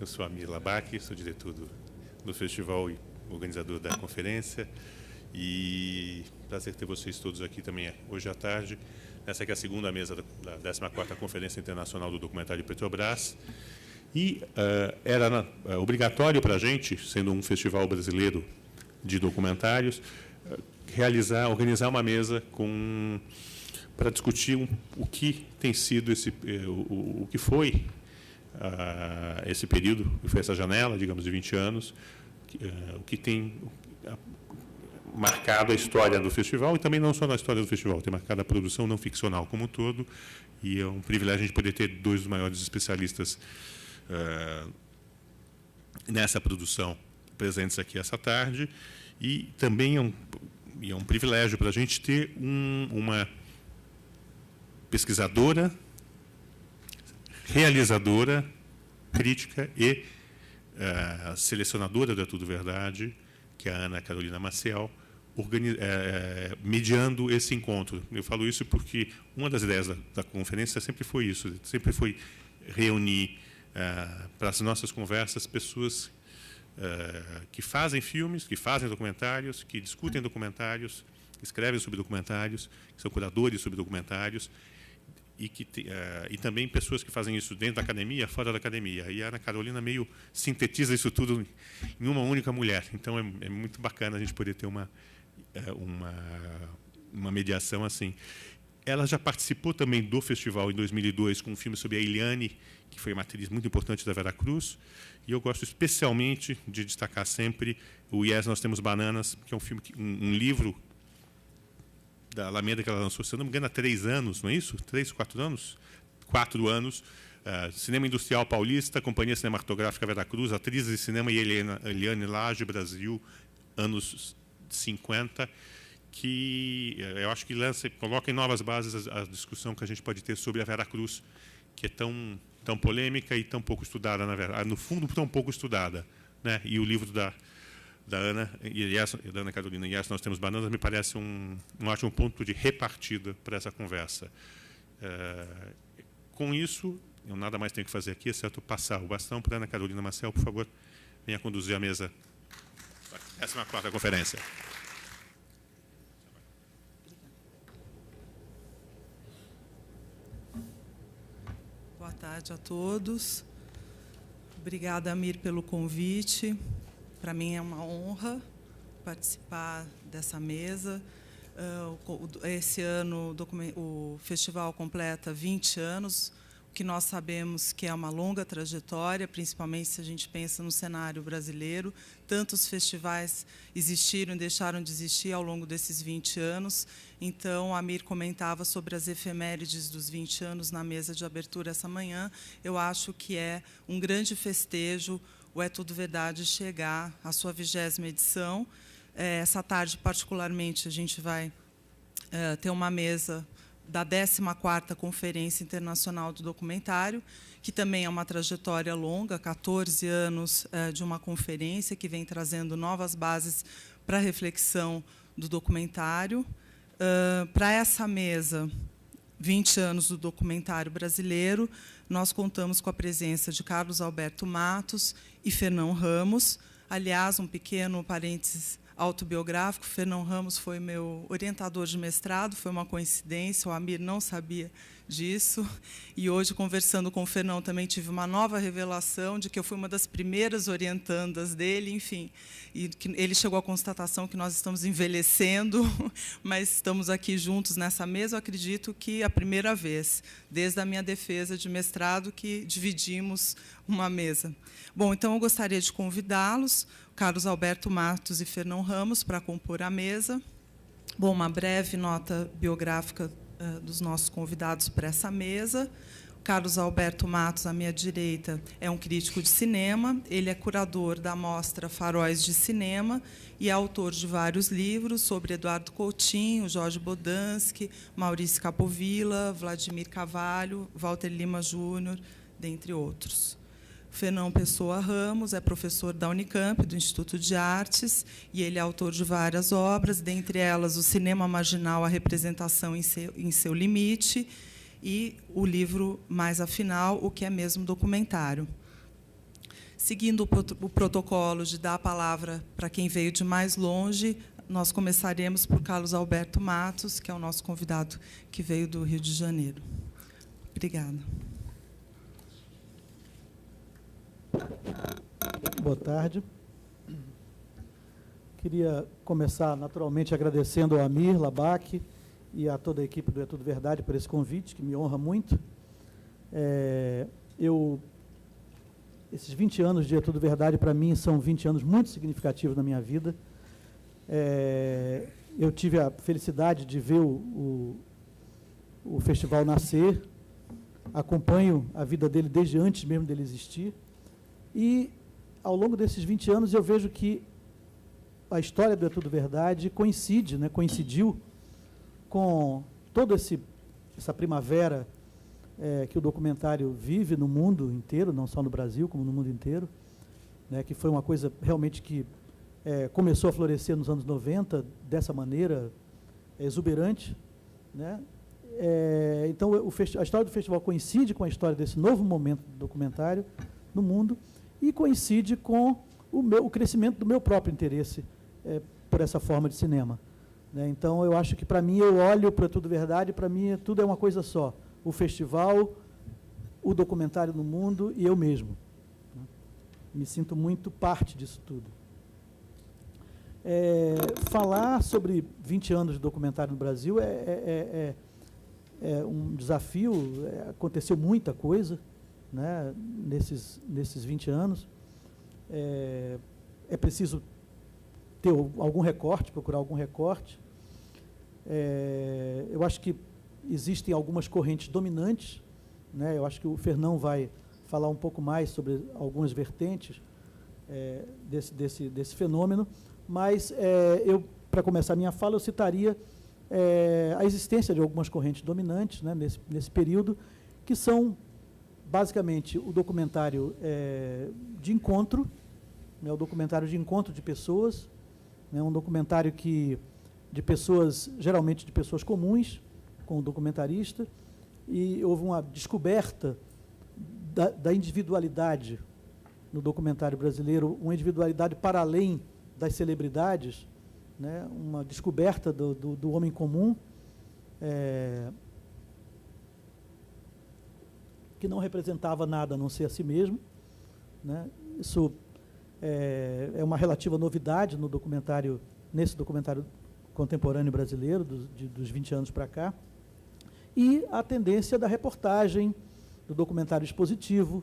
Eu sou Amir Labaki, sou diretor do festival e organizador da conferência. E prazer ter vocês todos aqui também hoje à tarde. Essa aqui é a segunda mesa da 14ª Conferência Internacional do Documentário Petrobras. E era obrigatório para a gente, sendo um festival brasileiro de documentários, organizar uma mesa para discutir o que tem sido o que foi esse período, que foi essa janela, digamos, de 20 anos, o que tem marcado a história do festival, e também não só na história do festival, tem marcado a produção não ficcional como um todo, e é um privilégio a gente poder ter dois dos maiores especialistas nessa produção presentes aqui essa tarde, e também é um privilégio para a gente ter uma pesquisadora, realizadora, crítica e selecionadora da Tudo Verdade, que é a Ana Carolina Maciel, mediando esse encontro. Eu falo isso porque uma das ideias da conferência sempre foi isso, sempre foi reunir para as nossas conversas pessoas que fazem filmes, que fazem documentários, que discutem documentários, que escrevem sobre documentários, que são curadores sobre documentários, e também pessoas que fazem isso dentro da academia, fora da academia. E a Ana Carolina meio sintetiza isso tudo em uma única mulher. Então, é muito bacana a gente poder ter uma mediação assim. Ela já participou também do festival em 2002 com um filme sobre a Eliane, que foi uma atriz muito importante da Veracruz. E eu gosto especialmente de destacar sempre o Yes, Nós Temos Bananas, que é um filme, um livro da Alameda que ela lançou, se eu não me engano, há 3 anos, não é isso? 3, 4 anos? 4 anos. Cinema Industrial Paulista, Companhia Cinematográfica Veracruz, Atrizes de Cinema e Eliane Lage, Brasil, anos 50, que eu acho que coloca em novas bases a discussão que a gente pode ter sobre a Veracruz, que é tão polêmica e tão pouco estudada, na verdade, no fundo, tão pouco estudada, né? E o livro da Ana e da Ana Carolina e Nós Temos Bananas me parece um ótimo ponto de repartida para essa conversa. Com isso, eu nada mais tenho que fazer aqui, exceto passar o bastão para a Ana Carolina Maciel, por favor, venha conduzir a mesa. Essa é uma 4ª conferência. Boa tarde a todos. Obrigada, Amir, pelo convite. Para mim é uma honra participar dessa mesa. Esse ano o festival completa 20 anos, o que nós sabemos que é uma longa trajetória, principalmente se a gente pensa no cenário brasileiro. Tantos festivais existiram e deixaram de existir ao longo desses 20 anos. Então, a Amir comentava sobre as efemérides dos 20 anos na mesa de abertura essa manhã. Eu acho que é um grande festejo o É Tudo Verdade chegar à sua 20ª edição. Essa tarde, particularmente, a gente vai ter uma mesa da 14ª Conferência Internacional do Documentário, que também é uma trajetória longa, 14 anos de uma conferência que vem trazendo novas bases para a reflexão do documentário. Para essa mesa, 20 anos do documentário brasileiro, nós contamos com a presença de Carlos Alberto Matos e Fernão Ramos. Aliás, um pequeno parênteses autobiográfico, Fernão Ramos foi meu orientador de mestrado, foi uma coincidência, o Amir não sabia disso, e hoje, conversando com o Fernão, também tive uma nova revelação de que eu fui uma das primeiras orientandas dele, enfim, e que ele chegou à constatação que nós estamos envelhecendo, mas estamos aqui juntos nessa mesa, eu acredito que a primeira vez, desde a minha defesa de mestrado, que dividimos uma mesa. Bom, então eu gostaria de convidá-los, Carlos Alberto Matos e Fernão Ramos, para compor a mesa. Bom, uma breve nota biográfica dos nossos convidados para essa mesa. Carlos Alberto Matos, à minha direita, é um crítico de cinema. Ele é curador da mostra Faróis de Cinema e é autor de vários livros sobre Eduardo Coutinho, Jorge Bodansky, Maurício Capovilla, Vladimir Carvalho, Walter Lima Júnior, dentre outros. Fernão Pessoa Ramos é professor da Unicamp, do Instituto de Artes, e ele é autor de várias obras, dentre elas O Cinema Marginal, a Representação em Seu Limite, e o livro mais afinal, O que é Mesmo Documentário. Seguindo o protocolo de dar a palavra para quem veio de mais longe, nós começaremos por Carlos Alberto Matos, que é o nosso convidado que veio do Rio de Janeiro. Obrigada. Boa tarde. Queria começar, naturalmente, agradecendo ao Amir Labak e a toda a equipe do É Tudo Verdade por esse convite, que me honra muito. Esses 20 anos de É Tudo Verdade, para mim, são 20 anos muito significativos na minha vida. Eu tive a felicidade de ver o festival nascer, acompanho a vida dele desde antes mesmo dele existir, e, ao longo desses 20 anos, eu vejo que a história do É Tudo Verdade coincidiu com toda essa primavera que o documentário vive no mundo inteiro, não só no Brasil, como no mundo inteiro, né, que foi uma coisa realmente que começou a florescer nos anos 90, dessa maneira exuberante, né? Então, a história do festival coincide com a história desse novo momento do documentário no mundo e coincide com o crescimento do meu próprio interesse por essa forma de cinema, né? Então, eu acho que, para mim, eu olho para Tudo Verdade, para mim, tudo é uma coisa só. O festival, o documentário no mundo e eu mesmo, né? Me sinto muito parte disso tudo. Falar sobre 20 anos de documentário no Brasil é um desafio. Aconteceu muita coisa, né, nesses 20 anos. É preciso ter algum recorte, procurar algum recorte. Eu acho que existem algumas correntes dominantes, né? Eu acho que o Fernão vai falar um pouco mais sobre algumas vertentes desse fenômeno, mas para começar a minha fala, eu citaria a existência de algumas correntes dominantes, né, nesse período, que são, basicamente, o documentário de encontro, né, o documentário de encontro de pessoas, né, um documentário de pessoas, geralmente de pessoas comuns, com o documentarista, e houve uma descoberta da individualidade no documentário brasileiro, uma individualidade para além das celebridades, né, uma descoberta do homem comum, que não representava nada a não ser a si mesmo, né. Isso é uma relativa novidade nesse documentário contemporâneo brasileiro, dos 20 anos para cá, e a tendência da reportagem, do documentário expositivo,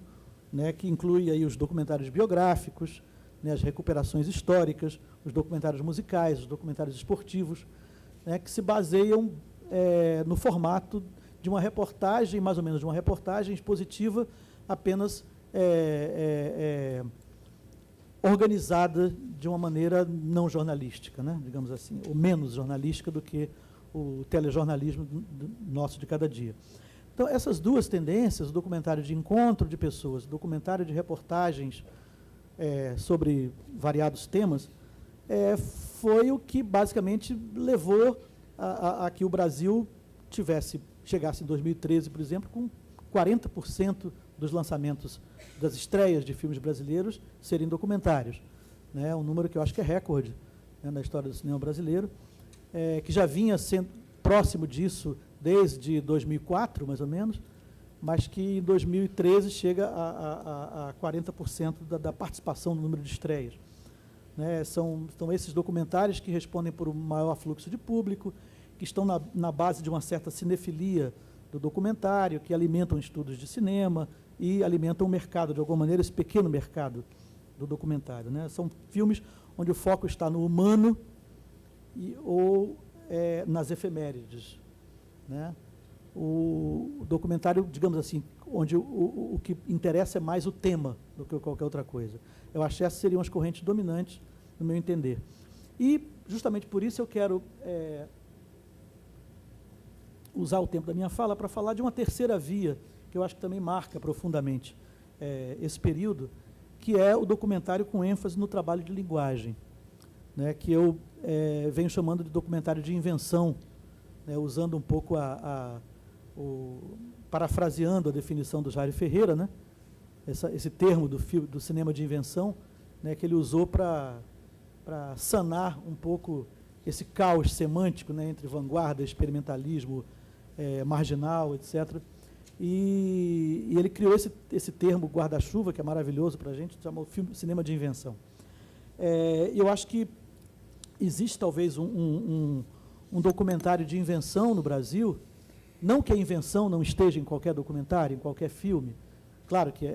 né, que inclui aí os documentários biográficos, né, as recuperações históricas, os documentários musicais, os documentários esportivos, né, que se baseiam no formato de uma reportagem, mais ou menos de uma reportagem expositiva, apenas organizada de uma maneira não jornalística, né, digamos assim, ou menos jornalística do que o telejornalismo nosso de cada dia. Então, essas duas tendências, o documentário de encontro de pessoas, o documentário de reportagens sobre variados temas, foi o que basicamente levou a que o Brasil chegasse em 2013, por exemplo, com 40% dos lançamentos das estreias de filmes brasileiros serem documentários, né, um número que eu acho que é recorde, né, na história do cinema brasileiro, que já vinha sendo próximo disso desde 2004, mais ou menos, mas que em 2013 chega a 40% da participação no número de estreias, né. São esses documentários que respondem por um maior afluxo de público, que estão na base de uma certa cinefilia do documentário, que alimentam estudos de cinema e alimentam o mercado, de alguma maneira, esse pequeno mercado do documentário, né. São filmes onde o foco está no humano ou nas efemérides, né. O documentário, digamos assim, onde o que interessa é mais o tema do que qualquer outra coisa. Eu acho que essas seriam as correntes dominantes, no meu entender. E, justamente por isso, eu quero usar o tempo da minha fala para falar de uma terceira via, que eu acho que também marca profundamente esse período, que é o documentário com ênfase no trabalho de linguagem, né, que eu venho chamando de documentário de invenção, né, usando um pouco parafraseando a definição do Jair Ferreira, né, esse termo do cinema de invenção, né, que ele usou para sanar um pouco esse caos semântico, né, entre vanguarda, experimentalismo, marginal, etc. E ele criou esse termo guarda-chuva, que é maravilhoso para a gente, chamou cinema de invenção. Eu acho que existe talvez um documentário de invenção no Brasil, não que a invenção não esteja em qualquer documentário, em qualquer filme, claro que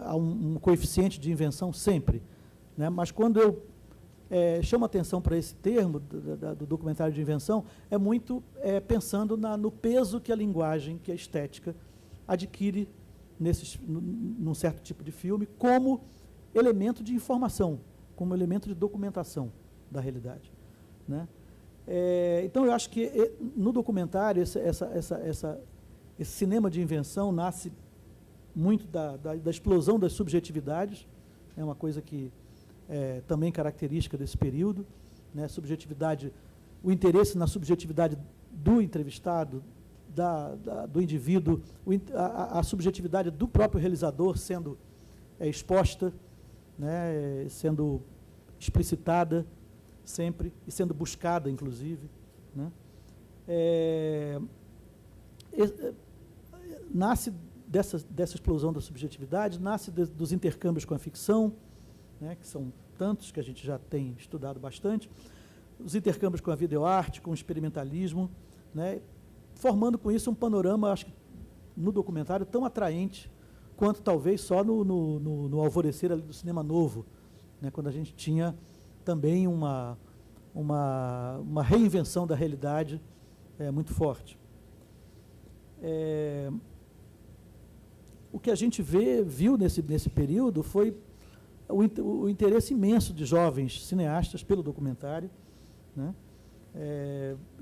há um coeficiente de invenção sempre, né? Mas quando eu chamo a atenção para esse termo do documentário de invenção, é muito pensando no peso que a linguagem, que a estética, adquire num certo tipo de filme, como elemento de informação, como elemento de documentação da realidade, né? Então, eu acho que no documentário, esse cinema de invenção nasce muito da explosão das subjetividades, é uma coisa que é também característica desse período, né? Subjetividade, o interesse na subjetividade do entrevistado, do indivíduo, a subjetividade do próprio realizador sendo exposta, né? Sendo explicitada sempre, e sendo buscada, inclusive, né? Nasce dessa explosão da subjetividade, nasce dos intercâmbios com a ficção, né, que são tantos que a gente já tem estudado bastante, os intercâmbios com a videoarte, com o experimentalismo, né, formando com isso um panorama, acho que no documentário, tão atraente quanto talvez só no alvorecer ali do cinema novo, né, quando a gente tinha também uma reinvenção da realidade muito forte. O que a gente viu nesse período foi o interesse imenso de jovens cineastas pelo documentário, né?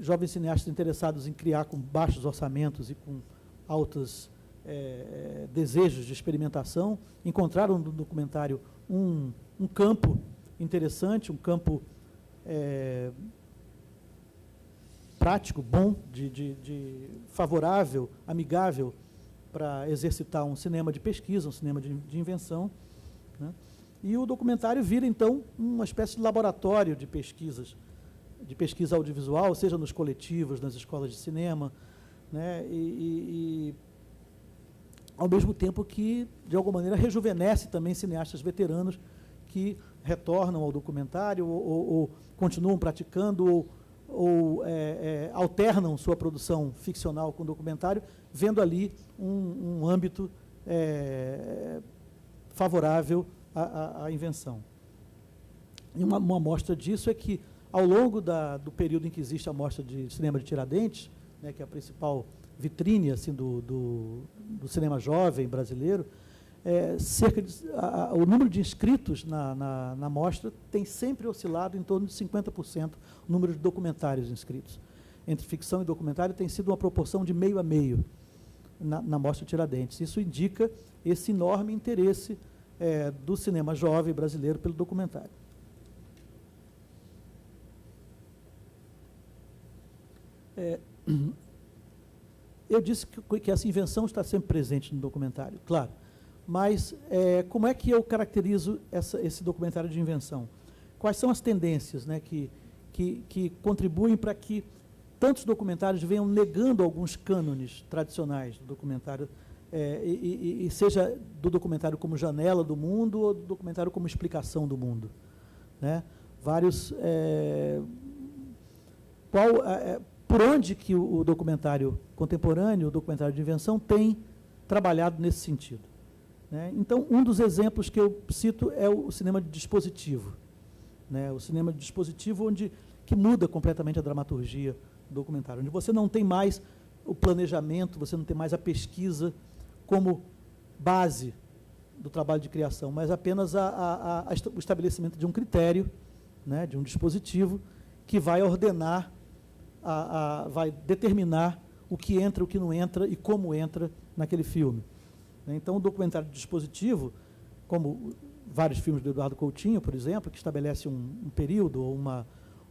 Jovens cineastas interessados em criar com baixos orçamentos e com altos desejos de experimentação, encontraram no documentário um campo interessante, um campo prático, bom, de favorável, amigável para exercitar um cinema de pesquisa, um cinema de invenção, né? E o documentário vira, então, uma espécie de laboratório de pesquisa audiovisual, seja nos coletivos, nas escolas de cinema, né? Ao mesmo tempo que, de alguma maneira, rejuvenesce também cineastas veteranos que retornam ao documentário ou continuam praticando ou alternam sua produção ficcional com documentário, vendo ali um âmbito favorável à invenção. E uma mostra disso é que, ao longo do período em que existe a Mostra de Cinema de Tiradentes, né, que é a principal vitrine assim, do cinema jovem brasileiro, o número de inscritos na mostra tem sempre oscilado em torno de 50% o número de documentários inscritos. Entre ficção e documentário tem sido uma proporção de meio a meio na Mostra Tiradentes. Isso indica esse enorme interesse do cinema jovem brasileiro pelo documentário. Eu disse que essa invenção está sempre presente no documentário, claro. Mas como é que eu caracterizo esse documentário de invenção? Quais são as tendências, né, que contribuem para que tantos documentários venham negando alguns cânones tradicionais do documentário, e seja do documentário como janela do mundo ou do documentário como explicação do mundo, né? Por onde que o documentário contemporâneo, o documentário de invenção, tem trabalhado nesse sentido, né? Então, um dos exemplos que eu cito é o cinema de dispositivo, né? O cinema de dispositivo que muda completamente a dramaturgia do documentário, onde você não tem mais o planejamento, você não tem mais a pesquisa como base do trabalho de criação, mas apenas o estabelecimento de um critério, né, de um dispositivo que vai ordenar, vai determinar o que entra, o que não entra e como entra naquele filme. Então, o documentário de dispositivo, como vários filmes do Eduardo Coutinho, por exemplo, que estabelece um período ou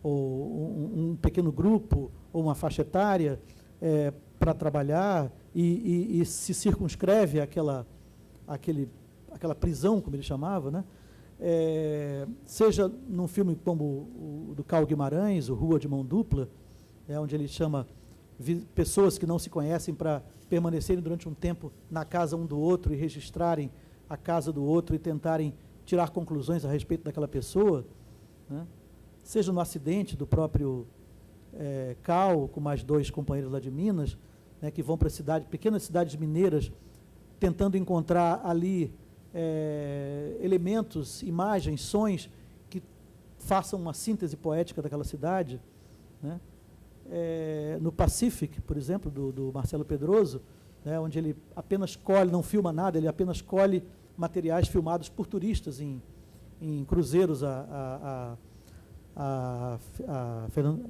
um pequeno grupo ou uma faixa etária para trabalhar e se circunscreve aquela prisão, como ele chamava, né? Seja num filme como o do Carl Guimarães, o Rua de Mão Dupla, onde ele chama pessoas que não se conhecem para permanecerem durante um tempo na casa um do outro e registrarem a casa do outro e tentarem tirar conclusões a respeito daquela pessoa, né? Seja no acidente do próprio Cal, com mais 2 companheiros lá de Minas, né, que vão para pequenas cidades mineiras, tentando encontrar ali elementos, imagens, sons que façam uma síntese poética daquela cidade, né? No Pacific, por exemplo, do Marcelo Pedroso, né, onde ele apenas colhe, não filma nada, ele apenas colhe materiais filmados por turistas em cruzeiros a Fernando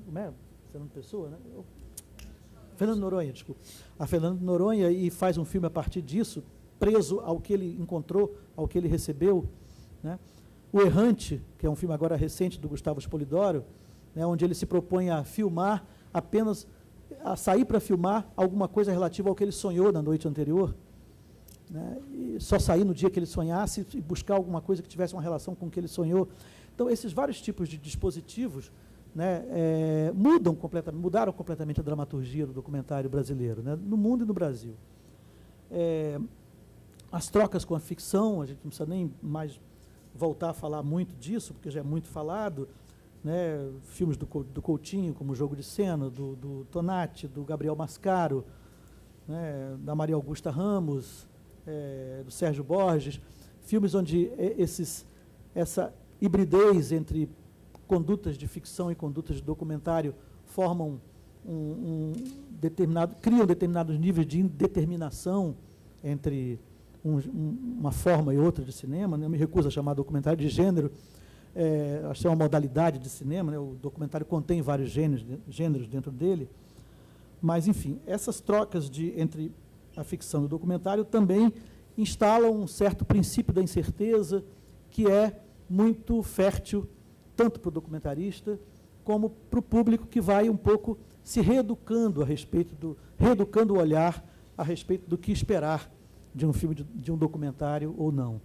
Pessoa, né? Fernando Noronha, desculpa. A Fernando Noronha, e faz um filme a partir disso, preso ao que ele encontrou, ao que ele recebeu, né? O Errante, que é um filme agora recente do Gustavo Spolidoro, né, onde ele se propõe a filmar a sair para filmar alguma coisa relativa ao que ele sonhou na noite anterior, né, e só sair no dia que ele sonhasse e buscar alguma coisa que tivesse uma relação com o que ele sonhou. Então, esses vários tipos de dispositivos, né, mudaram completamente a dramaturgia do documentário brasileiro, né, no mundo e no Brasil. As trocas com a ficção, a gente não precisa nem mais voltar a falar muito disso, porque já é muito falado, né, filmes do Coutinho, como O Jogo de Cena, do Tonati, do Gabriel Mascaro, né, da Maria Augusta Ramos, do Sérgio Borges, filmes onde essa hibridez entre condutas de ficção e condutas de documentário formam criam determinados níveis de indeterminação entre uma forma e outra de cinema, né? Eu me recuso a chamar documentário de gênero, acho que é uma modalidade de cinema, né? O documentário contém vários gêneros dentro dele, mas, enfim, essas trocas entre a ficção e o documentário também instalam um certo princípio da incerteza que é muito fértil tanto para o documentarista como para o público, que vai um pouco se reeducando reeducando o olhar a respeito do que esperar de um filme, de um documentário ou não.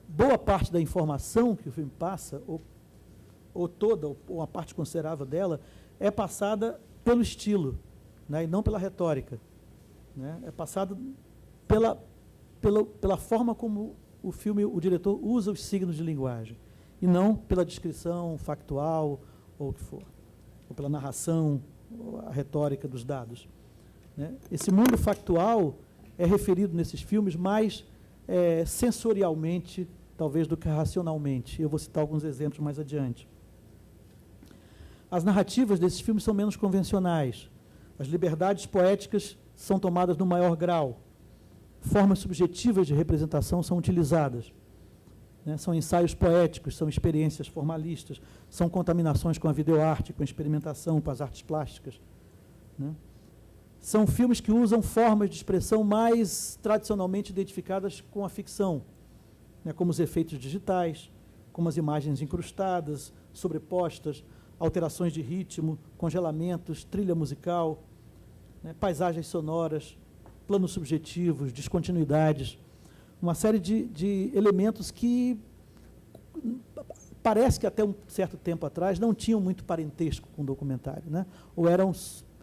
Boa parte da informação que o filme passa, ou toda, ou a parte considerável dela, é passada pelo estilo, né, e não pela retórica, né? É passada pela forma como o diretor usa os signos de linguagem, e não pela descrição factual, ou o que for, ou pela narração, ou a retórica dos dados, né? Esse mundo factual é referido nesses filmes mais sensorialmente, talvez, do que racionalmente. Eu vou citar alguns exemplos mais adiante. As narrativas desses filmes são menos convencionais. As liberdades poéticas são tomadas no maior grau. Formas subjetivas de representação são utilizadas, né? São ensaios poéticos, são experiências formalistas, são contaminações com a videoarte, com a experimentação, com as artes plásticas, né? São filmes que usam formas de expressão mais tradicionalmente identificadas com a ficção, né, como os efeitos digitais, como as imagens incrustadas, sobrepostas, alterações de ritmo, congelamentos, trilha musical, né, paisagens sonoras, planos subjetivos, descontinuidades, uma série de elementos que parece que até um certo tempo atrás não tinham muito parentesco com o documentário, né? Ou eram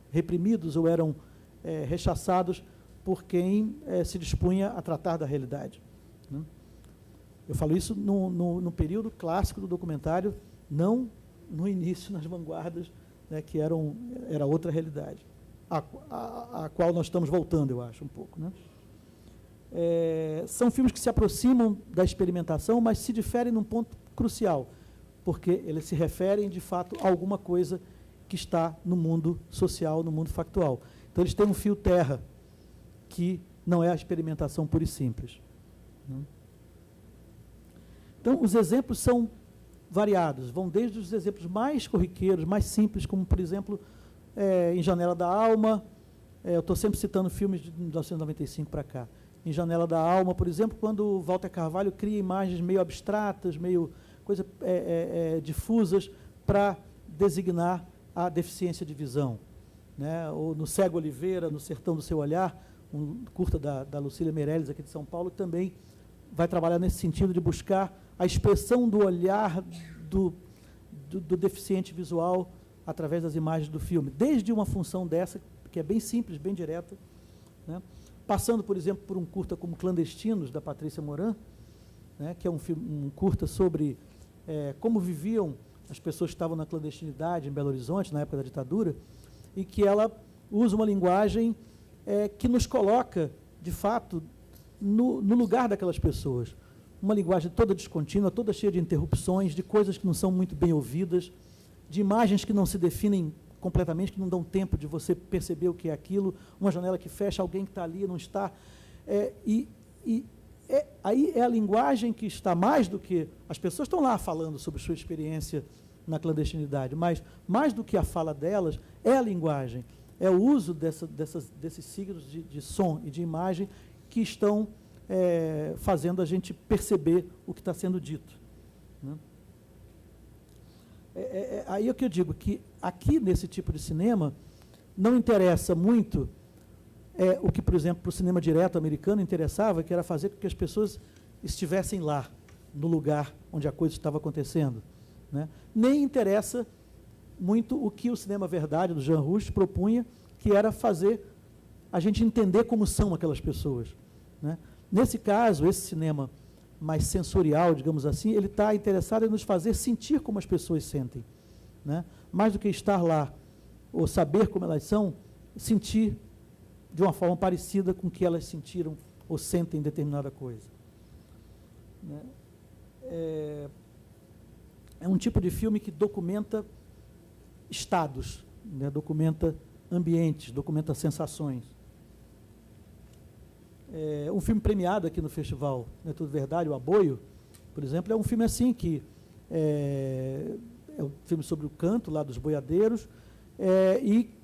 reprimidos ou eram rechaçados por quem se dispunha a tratar da realidade, né? Eu falo isso no período clássico do documentário, não no início, nas vanguardas, né, que era outra realidade, a qual nós estamos voltando, eu acho, um pouco, né? São filmes que se aproximam da experimentação, mas se diferem num ponto crucial, porque eles se referem, de fato, a alguma coisa que está no mundo social, no mundo factual. Então, eles têm um fio terra, que não é a experimentação pura e simples, né? Então, os exemplos são variados, vão desde os exemplos mais corriqueiros, mais simples, como, por exemplo, em Janela da Alma, eu estou sempre citando filmes de 1995 para cá. Em Janela da Alma, por exemplo, quando Walter Carvalho cria imagens meio abstratas, meio difusas, para designar a deficiência de visão, né? Ou no Cego Oliveira, no Sertão do Seu Olhar, um curta da Lucília Meirelles, aqui de São Paulo, também vai trabalhar nesse sentido de buscar a expressão do olhar do deficiente visual através das imagens do filme, desde uma função dessa, que é bem simples, bem direta, né, passando, por exemplo, por um curta como Clandestinos, da Patrícia Moran, né, que é um curta sobre como viviam as pessoas que estavam na clandestinidade em Belo Horizonte, na época da ditadura, e que ela usa uma linguagem que nos coloca, de fato, no lugar daquelas pessoas. Uma linguagem toda descontínua, toda cheia de interrupções, de coisas que não são muito bem ouvidas, de imagens que não se definem completamente, que não dão tempo de você perceber o que é aquilo, uma janela que fecha, alguém que está ali, não está. Aí é a linguagem que está mais do que... As pessoas estão lá falando sobre sua experiência na clandestinidade, mas mais do que a fala delas, é a linguagem, é o uso desses signos de som e de imagem que estão fazendo a gente perceber o que está sendo dito, né? Aí é que eu digo que aqui, nesse tipo de cinema, não interessa muito o que, por exemplo, para o cinema direto americano interessava, que era fazer com que as pessoas estivessem lá, no lugar onde a coisa estava acontecendo, né? Nem interessa muito o que o cinema verdade, do Jean Rouch, propunha, que era fazer a gente entender como são aquelas pessoas, né? Nesse caso, esse cinema mais sensorial, digamos assim, ele está interessado em nos fazer sentir como as pessoas sentem, né? Mais do que estar lá ou saber como elas são, sentir de uma forma parecida com o que elas sentiram ou sentem determinada coisa, né? É um tipo de filme que documenta estados, né? Documenta ambientes, documenta sensações. Um filme premiado aqui no festival, não é tudo verdade, O Aboio, por exemplo, é um filme assim que é um filme sobre o canto lá dos boiadeiros,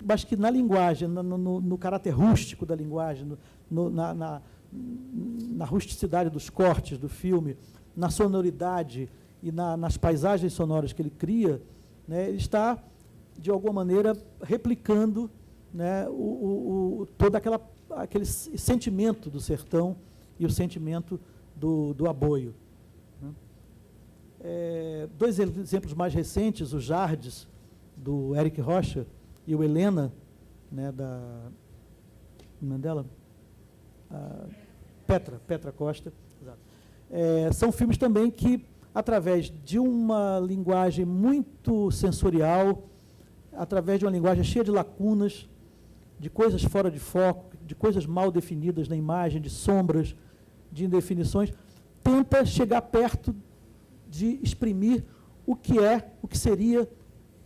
mas que na linguagem, no caráter rústico da linguagem, na rusticidade dos cortes do filme, na sonoridade e nas paisagens sonoras que ele cria, né, ele está, de alguma maneira, replicando, né, todo aquele sentimento do sertão e o sentimento do aboio, né? Dois exemplos mais recentes, o Jardes, do Eric Rocha, e o Helena, né, como é dela? Petra Costa. Exato. São filmes também que, através de uma linguagem muito sensorial, através de uma linguagem cheia de lacunas, de coisas fora de foco, de coisas mal definidas na imagem, de sombras, de indefinições, tenta chegar perto de exprimir o que seria,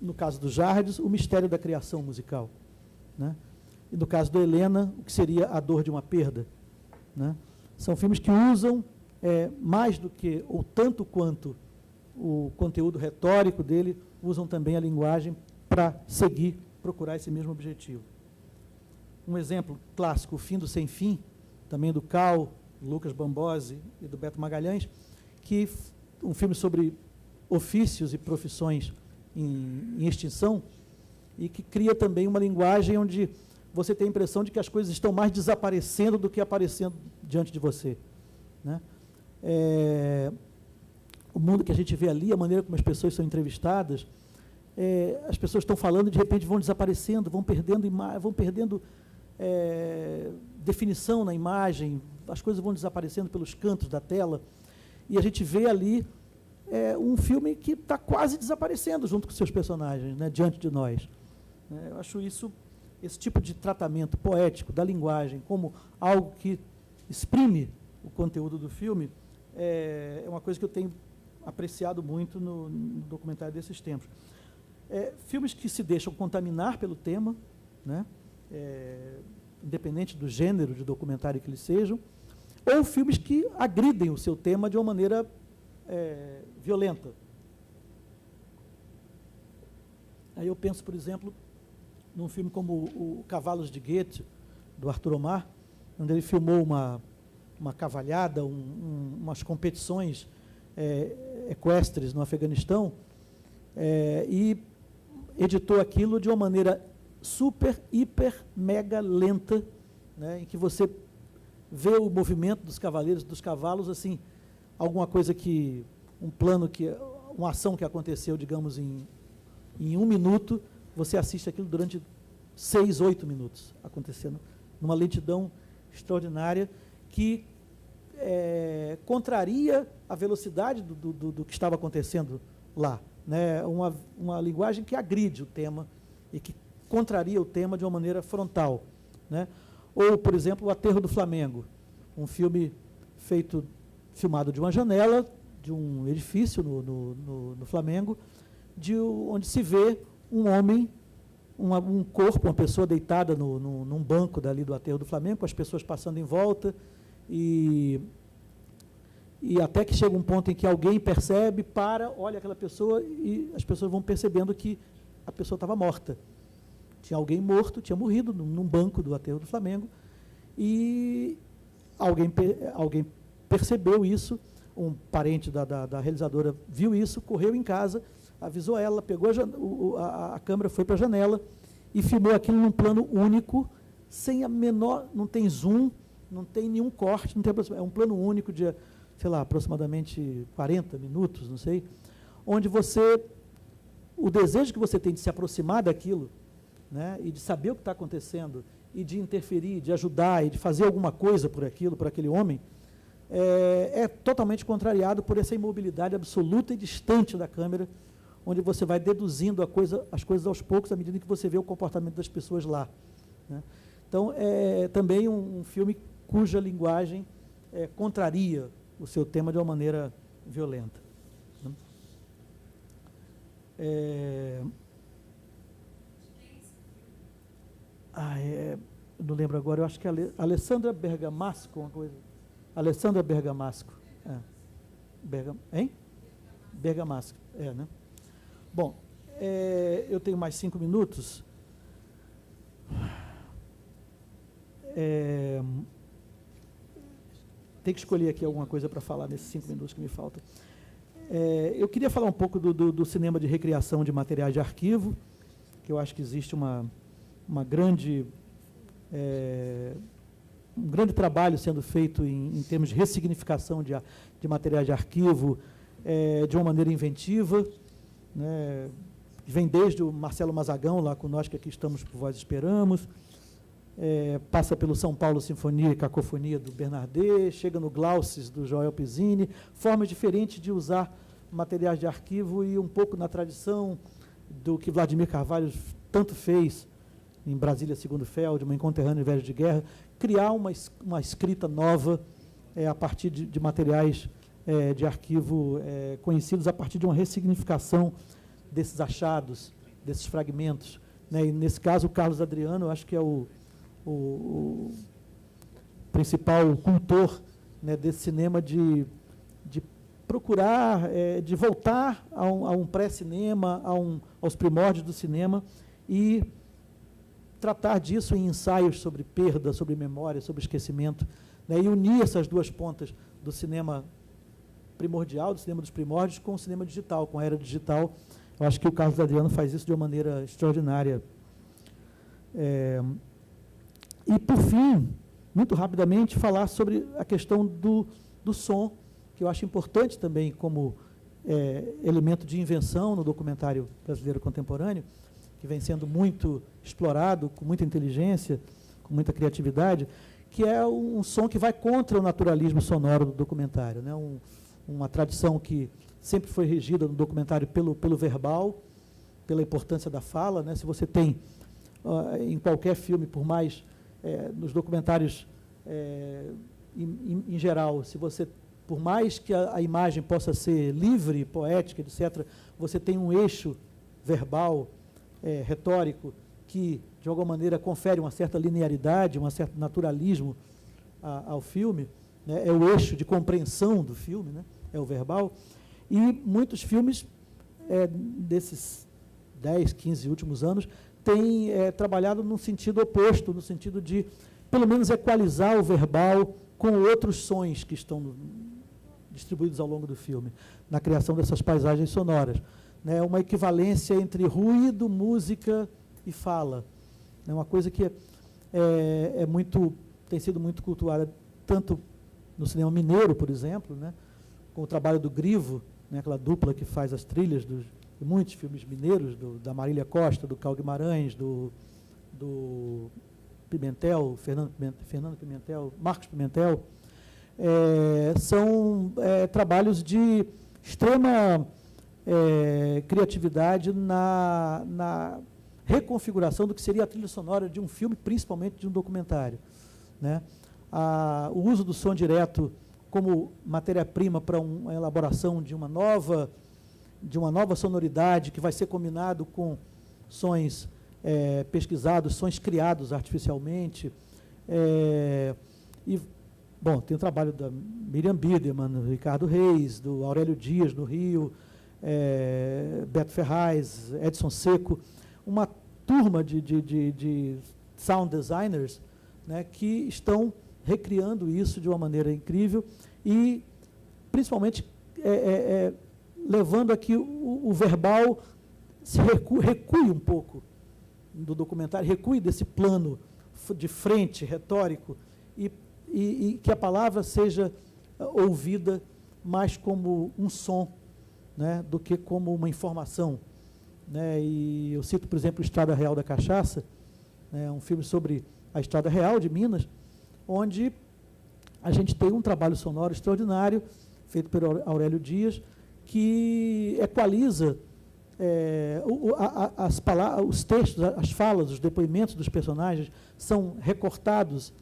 no caso do Jardes, o mistério da criação musical, né? E no caso do Helena, o que seria a dor de uma perda, né? São filmes que usam, mais do que, ou tanto quanto o conteúdo retórico dele, usam também a linguagem para procurar esse mesmo objetivo. Um exemplo clássico, O Fim do Sem Fim, também do Cal, Lucas Bambosi e do Beto Magalhães, que um filme sobre ofícios e profissões em extinção, e que cria também uma linguagem onde você tem a impressão de que as coisas estão mais desaparecendo do que aparecendo diante de você, né? O mundo que a gente vê ali, a maneira como as pessoas são entrevistadas, as pessoas estão falando e de repente vão desaparecendo, vão perdendo definição na imagem, as coisas vão desaparecendo pelos cantos da tela, e a gente vê ali um filme que está quase desaparecendo junto com seus personagens, né, diante de nós. Eu acho esse tipo de tratamento poético da linguagem como algo que exprime o conteúdo do filme, é uma coisa que eu tenho apreciado muito no documentário desses tempos. Filmes que se deixam contaminar pelo tema, né, independente do gênero de documentário que eles sejam, ou filmes que agridem o seu tema de uma maneira violenta. Aí eu penso, por exemplo, num filme como o Cavalos de Goethe, do Arthur Omar, onde ele filmou uma cavalhada, umas competições equestres no Afeganistão, e editou aquilo de uma maneira super, hiper, mega lenta, né, em que você vê o movimento dos cavaleiros, dos cavalos, assim, alguma coisa um plano, uma ação que aconteceu, digamos, em 1 minuto, você assiste aquilo durante 6, 8 minutos, acontecendo numa lentidão extraordinária que contraria a velocidade do que estava acontecendo lá, né? Uma linguagem que agride o tema e que contraria o tema de uma maneira frontal, né? Ou, por exemplo, O Aterro do Flamengo, um filme filmado de uma janela de um edifício no Flamengo, onde se vê um homem, um corpo, uma pessoa deitada num banco dali do Aterro do Flamengo, com as pessoas passando em volta, e até que chega um ponto em que alguém percebe, olha aquela pessoa, e as pessoas vão percebendo que a pessoa estava morta. Tinha alguém morto, tinha morrido num banco do Aterro do Flamengo, e alguém percebeu isso, um parente da realizadora viu isso, correu em casa, avisou ela, pegou a câmera, foi para a janela e filmou aquilo num plano único, sem a menor, não tem zoom, não tem nenhum corte, não tem, é um plano único de, sei lá, aproximadamente 40 minutos, não sei, onde o desejo que você tem de se aproximar daquilo, né, e de saber o que está acontecendo, e de interferir, de ajudar, e de fazer alguma coisa por aquele homem, é totalmente contrariado por essa imobilidade absoluta e distante da câmera, onde você vai deduzindo as coisas aos poucos, à medida que você vê o comportamento das pessoas lá, né? Então, é também um filme cuja linguagem contraria o seu tema de uma maneira violenta, né? Não lembro agora, eu acho que é Alessandra Bergamasco, uma coisa. Alessandra Bergamasco. Bergamasco, né? Bom, eu tenho mais 5 minutos. Tem que escolher aqui alguma coisa para falar nesses 5 minutos que me faltam. Eu queria falar um pouco do cinema de recriação de materiais de arquivo, que eu acho que existe um grande trabalho sendo feito em termos de ressignificação de materiais de arquivo de uma maneira inventiva, né? Vem desde o Marcelo Mazagão, lá com nós que aqui estamos por Vós Esperamos, passa pelo São Paulo Sinfonia e Cacofonia do Bernardet, chega no Glaucis do Joel Pizzini, formas diferentes de usar materiais de arquivo e um pouco na tradição do que Vladimir Carvalho tanto fez em Brasília Segundo Feldman, em Conterrâneo Velho de Guerra, criar uma escrita nova a partir de materiais de arquivo conhecidos, a partir de uma ressignificação desses achados, desses fragmentos, né? E nesse caso, o Carlos Adriano, eu acho que é o principal cultor, né, desse cinema de procurar, de voltar a um pré-cinema, aos primórdios do cinema e tratar disso em ensaios sobre perda, sobre memória, sobre esquecimento, né, e unir essas duas pontas do cinema primordial, do cinema dos primórdios, com o cinema digital, com a era digital. Eu acho que o Carlos Adriano faz isso de uma maneira extraordinária. E, por fim, muito rapidamente, falar sobre a questão do som, que eu acho importante também como elemento de invenção no documentário brasileiro contemporâneo, que vem sendo muito explorado, com muita inteligência, com muita criatividade, que é um som que vai contra o naturalismo sonoro do documentário, né? Uma tradição que sempre foi regida no documentário pelo verbal, pela importância da fala, né? Se você tem, em qualquer filme, por mais, nos documentários em geral, por mais que a imagem possa ser livre, poética, etc., você tem um eixo verbal, retórico, que, de alguma maneira, confere uma certa linearidade, um certo naturalismo ao filme, né? É o eixo de compreensão do filme, né? É o verbal. E muitos filmes desses 10, 15 últimos anos têm trabalhado no sentido oposto, no sentido de, pelo menos, equalizar o verbal com outros sons que estão distribuídos ao longo do filme, na criação dessas paisagens sonoras, né? Uma equivalência entre ruído, música e fala. É uma coisa que tem sido muito cultuada, tanto no cinema mineiro, por exemplo, né? com o trabalho do Grivo, né, aquela dupla que faz as trilhas de muitos filmes mineiros, da Marília Costa, do Carl Guimarães, do Pimentel, Fernando Pimentel, Marcos Pimentel, são trabalhos de extrema criatividade na reconfiguração do que seria a trilha sonora de um filme, principalmente de um documentário, né? O uso do som direto como matéria-prima para a elaboração de uma nova sonoridade que vai ser combinado com sons pesquisados, sons criados artificialmente. Bom, tem o trabalho da Miriam Biderman, do Ricardo Reis, do Aurélio Dias, no Rio, Beto Ferraz, Edson Seco, uma turma de sound designers, né, que estão recriando isso de uma maneira incrível e, principalmente, levando a que o verbal se recue um pouco do documentário, recue desse plano de frente, retórico, e que a palavra seja ouvida mais como um som, né, do que como uma informação. Né? E eu cito, por exemplo, Estrada Real da Cachaça, né, um filme sobre a Estrada Real de Minas, onde a gente tem um trabalho sonoro extraordinário, feito pelo Aurélio Dias, que equaliza os textos, as falas, os depoimentos dos personagens são recortados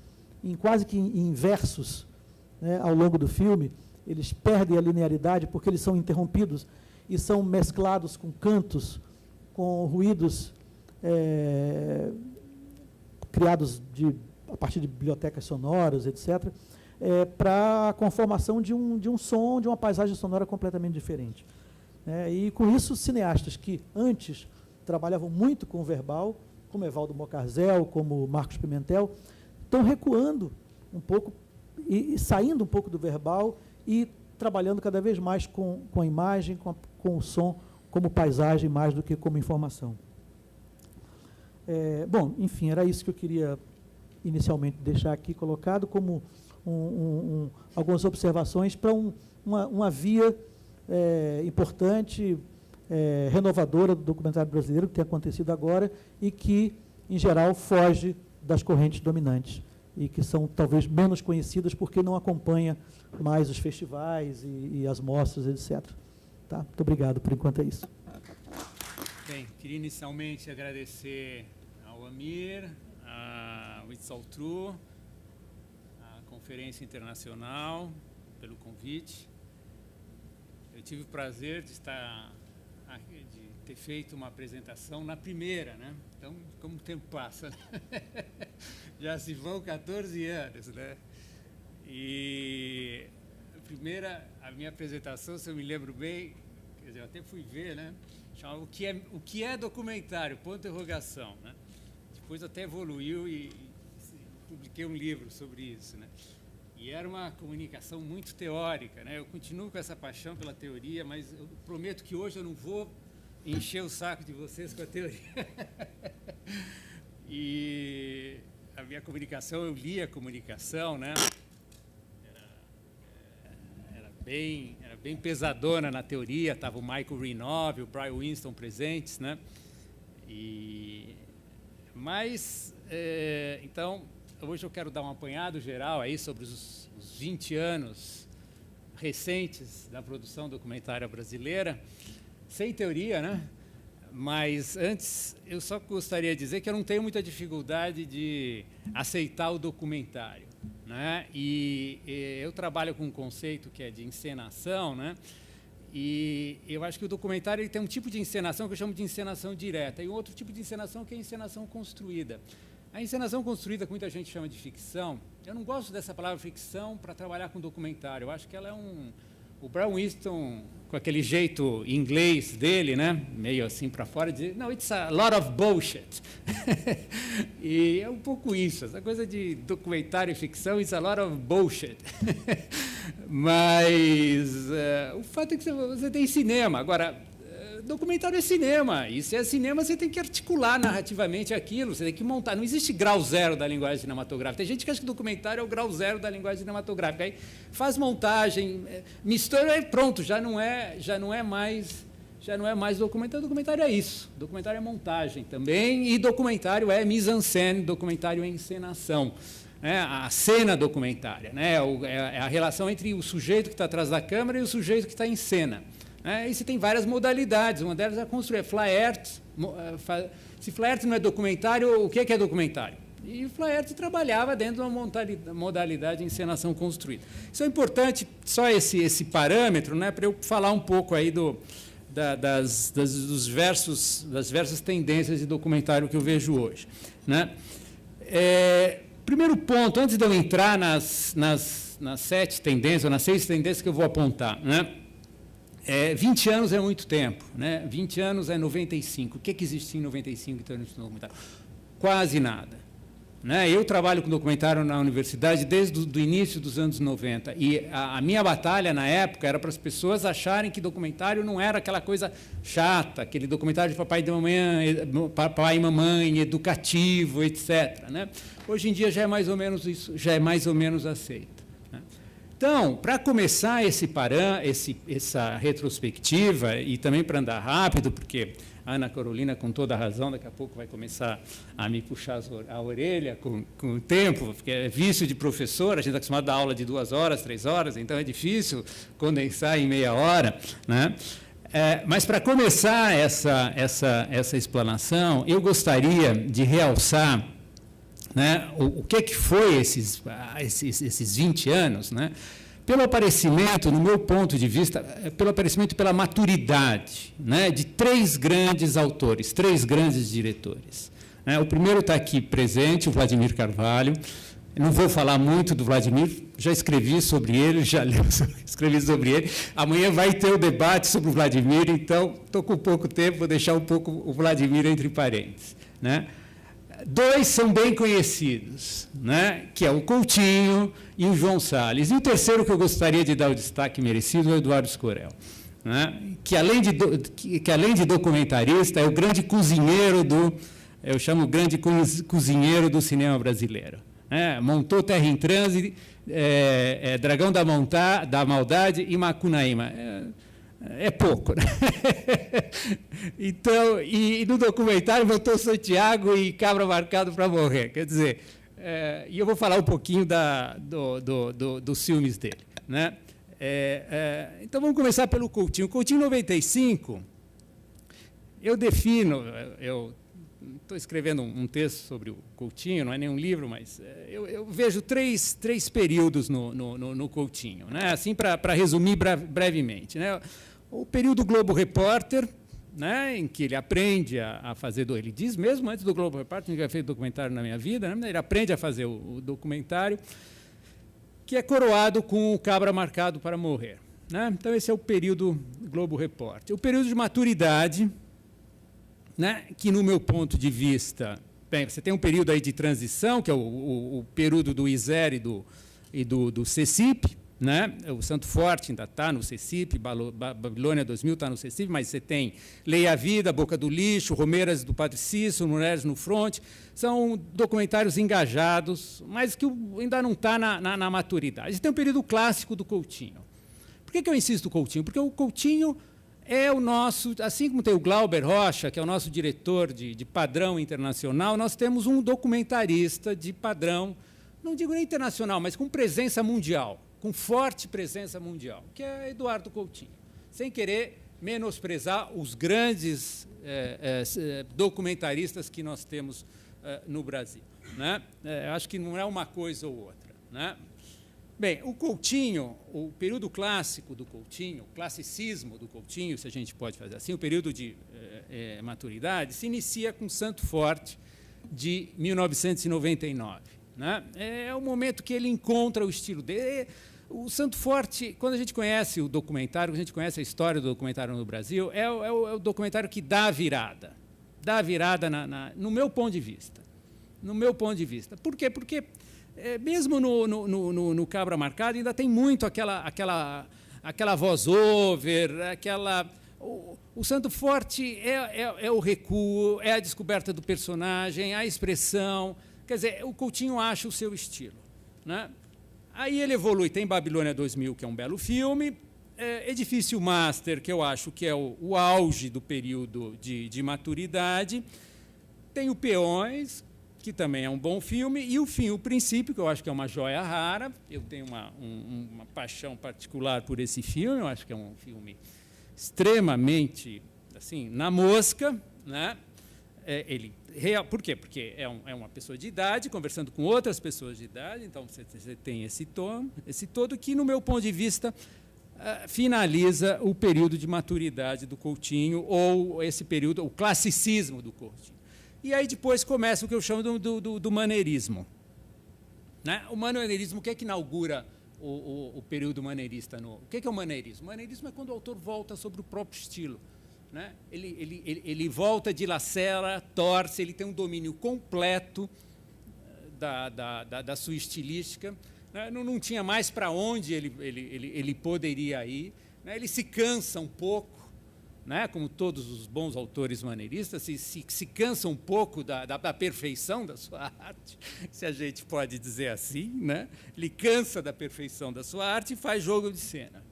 quase que em versos, né, ao longo do filme. Eles perdem a linearidade porque eles são interrompidos e são mesclados com cantos, com ruídos criados a partir de bibliotecas sonoras, etc., para a conformação de um som, de uma paisagem sonora completamente diferente. E com isso, cineastas que antes trabalhavam muito com o verbal, como Evaldo Mocarzel, como Marcos Pimentel, estão recuando um pouco e saindo um pouco do verbal e trabalhando cada vez mais com a imagem, com o som, como paisagem, mais do que como informação. Bom, enfim, era isso que eu queria inicialmente deixar aqui colocado como algumas observações para uma via importante, renovadora do documentário brasileiro, que tem acontecido agora e que, em geral, foge das correntes dominantes e que são talvez menos conhecidas porque não acompanha mais os festivais e as mostras, etc. Tá? Muito obrigado, por enquanto é isso. Bem, queria inicialmente agradecer ao Amir, ao It's All True, à Conferência Internacional, pelo convite. Eu tive o prazer de ter feito uma apresentação na primeira, né? Então, como o tempo passa, né? Já se vão 14 anos, né? E a minha apresentação, se eu me lembro bem, quer dizer, eu até fui ver, né? Chamava o que é documentário, ponto de interrogação, né? Depois até evoluiu e publiquei um livro sobre isso, né? E era uma comunicação muito teórica, né? Eu continuo com essa paixão pela teoria, mas eu prometo que hoje eu não vou encher o saco de vocês com a teoria. E a minha comunicação, eu li a comunicação, né? Era bem pesadona na teoria, estava o Michael Renov, o Brian Winston presentes, né? Mas, então, hoje eu quero dar um apanhado geral aí sobre os 20 anos recentes da produção documentária brasileira, sem teoria, né? Mas antes, eu só gostaria de dizer que eu não tenho muita dificuldade de aceitar o documentário, né? E eu trabalho com um conceito que é de encenação, né? E eu acho que o documentário ele tem um tipo de encenação que eu chamo de encenação direta e um outro tipo de encenação que é a encenação construída. A encenação construída, que muita gente chama de ficção, eu não gosto dessa palavra ficção para trabalhar com documentário. Eu acho que ela é o Brian Winston, com aquele jeito inglês dele, né, meio assim para fora, diz, não, it's a lot of bullshit. E é um pouco isso, essa coisa de documentário e ficção, it's a lot of bullshit. Mas o fato é que você tem cinema. Agora, documentário é cinema, e se é cinema você tem que articular narrativamente aquilo, você tem que montar, não existe grau zero da linguagem cinematográfica. Tem gente que acha que documentário é o grau zero da linguagem cinematográfica, aí faz montagem, mistura e pronto, já não é mais documentário. Documentário é isso, documentário é montagem também, e documentário é mise-en-scène, documentário é encenação. A cena documentária, né? É a relação entre o sujeito que está atrás da câmera e o sujeito que está em cena. E você tem várias modalidades, uma delas é construir Flaherty. Se Flaherty não é documentário, o que é documentário? E o Flaherty trabalhava dentro de uma modalidade de encenação construída. Isso é importante, só esse parâmetro, né, para eu falar um pouco aí das diversas tendências de documentário que eu vejo hoje, né? Primeiro ponto, antes de eu entrar nas 7 tendências, ou nas 6 tendências que eu vou apontar, né? 20 anos é muito tempo, né? 20 anos é 95. O que existia em 95 em termos de documentário? Quase nada. Né? Eu trabalho com documentário na universidade desde o início dos anos 90, e a minha batalha na época era para as pessoas acharem que documentário não era aquela coisa chata, aquele documentário de papai e mamãe, educativo, etc. Né? Hoje em dia já é mais ou menos isso, já é mais ou menos aceito. Né? Então, para começar essa retrospectiva, e também para andar rápido, porque a Ana Carolina, com toda a razão, daqui a pouco vai começar a me puxar a orelha com o tempo, porque é vício de professor, a gente está acostumado a dar aula de 2 horas, 3 horas, então é difícil condensar em meia hora. Né? Mas, para começar essa explanação, eu gostaria de realçar, né, o que foi esses 20 anos, né? Pelo aparecimento, no meu ponto de vista, pelo aparecimento, pela maturidade, né, de 3 grandes autores, 3 grandes diretores. O primeiro está aqui presente, o Vladimir Carvalho. Não vou falar muito do Vladimir, já escrevi sobre ele, escrevi sobre ele. Amanhã vai ter o debate sobre o Vladimir, então estou com pouco tempo, vou deixar um pouco o Vladimir entre parênteses. Né? 2 são bem conhecidos, né? Que é o Coutinho e o João Salles. E o terceiro que eu gostaria de dar o destaque merecido é o Eduardo Escorel, né? Que além de documentarista, é o grande cozinheiro eu chamo o grande cozinheiro do cinema brasileiro. Montou Terra em Transe, Dragão da Maldade e Macunaíma. É pouco, né? Então, e no documentário botou Santiago e Cabra Marcado para Morrer. Quer dizer, e eu vou falar um pouquinho dos filmes dele. Né? Então, vamos começar pelo Coutinho. Coutinho, 95, eu estou escrevendo um texto sobre o Coutinho, não é nenhum livro, mas eu vejo três períodos no Coutinho, né? Assim, para resumir brevemente. Né? O período Globo Repórter, né, em que ele aprende a fazer, ele diz mesmo antes do Globo Repórter, nunca feito documentário na minha vida, né? Ele aprende a fazer o documentário, que é coroado com o Cabra Marcado para Morrer. Né? Então, esse é o período Globo Repórter. O período de maturidade, né, que, no meu ponto de vista, bem, você tem um período aí de transição, que é o período do ISER e do CECIP, né? O Santo Forte ainda está no CECIP, Babilônia 2000 está no CECIP, mas você tem Lei à Vida, Boca do Lixo, Romeiras do Padre Cícero, Mulheres no Fronte, são documentários engajados, mas que ainda não está na maturidade. Tem um período clássico do Coutinho. Por que eu insisto no Coutinho? Porque o Coutinho é o nosso, assim como tem o Glauber Rocha, que é o nosso diretor de padrão internacional, nós temos um documentarista de padrão, não digo nem internacional, mas com presença mundial, com forte presença mundial, que é Eduardo Coutinho. Sem querer menosprezar os grandes documentaristas que nós temos no Brasil. Né? Acho que não é uma coisa ou outra. Né? Bem, o Coutinho, o período clássico do Coutinho, o classicismo do Coutinho, se a gente pode fazer assim, o período de maturidade, se inicia com Santo Forte, de 1999. Né? É o momento que ele encontra o estilo dele. O Santo Forte, quando a gente conhece o documentário, quando a gente conhece a história do documentário no Brasil, é o documentário que dá a virada. Dá a virada no meu ponto de vista. No meu ponto de vista. Por quê? Porque mesmo no Cabra Marcado ainda tem muito aquela voz-over, aquela o Santo Forte é o recuo, é a descoberta do personagem, a expressão. Quer dizer, o Coutinho acha o seu estilo, né? Aí ele evolui, tem Babilônia 2000, que é um belo filme, Edifício Master, que eu acho que é o auge do período de maturidade, tem o Peões, que também é um bom filme, e o Fim e o Princípio, que eu acho que é uma joia rara. Eu tenho uma paixão particular por esse filme, eu acho que é um filme extremamente assim, na mosca, né? Por quê? Porque é uma pessoa de idade conversando com outras pessoas de idade, então você tem esse todo que, no meu ponto de vista, finaliza o período de maturidade do Coutinho, ou esse período, o classicismo do Coutinho. E aí depois começa o que eu chamo do maneirismo, né? O maneirismo, o que é que inaugura o período maneirista? O que é o maneirismo? O maneirismo é quando o autor volta sobre o próprio estilo, né? Ele volta, dilacera, torce, ele tem um domínio completo da sua estilística, né? Não tinha mais para onde ele poderia ir, né? Ele se cansa um pouco, né? Como todos os bons autores maneiristas, se cansa um pouco da perfeição da sua arte, se a gente pode dizer assim, né? Ele cansa da perfeição da sua arte e faz jogo de cena,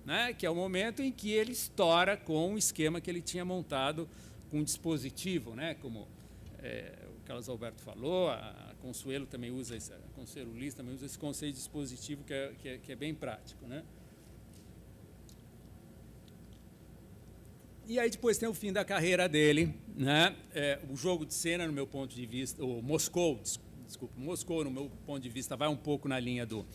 né? Que é o momento em que ele estoura com o esquema que ele tinha montado com um dispositivo, né? Como o Carlos Alberto falou, a Consuelo também usa a Consuelo Liz também usa esse conceito de dispositivo que é bem prático, né? E aí depois tem o fim da carreira dele, né? O jogo de cena, no meu ponto de vista, o Moscou, no meu ponto de vista, vai um pouco na linha do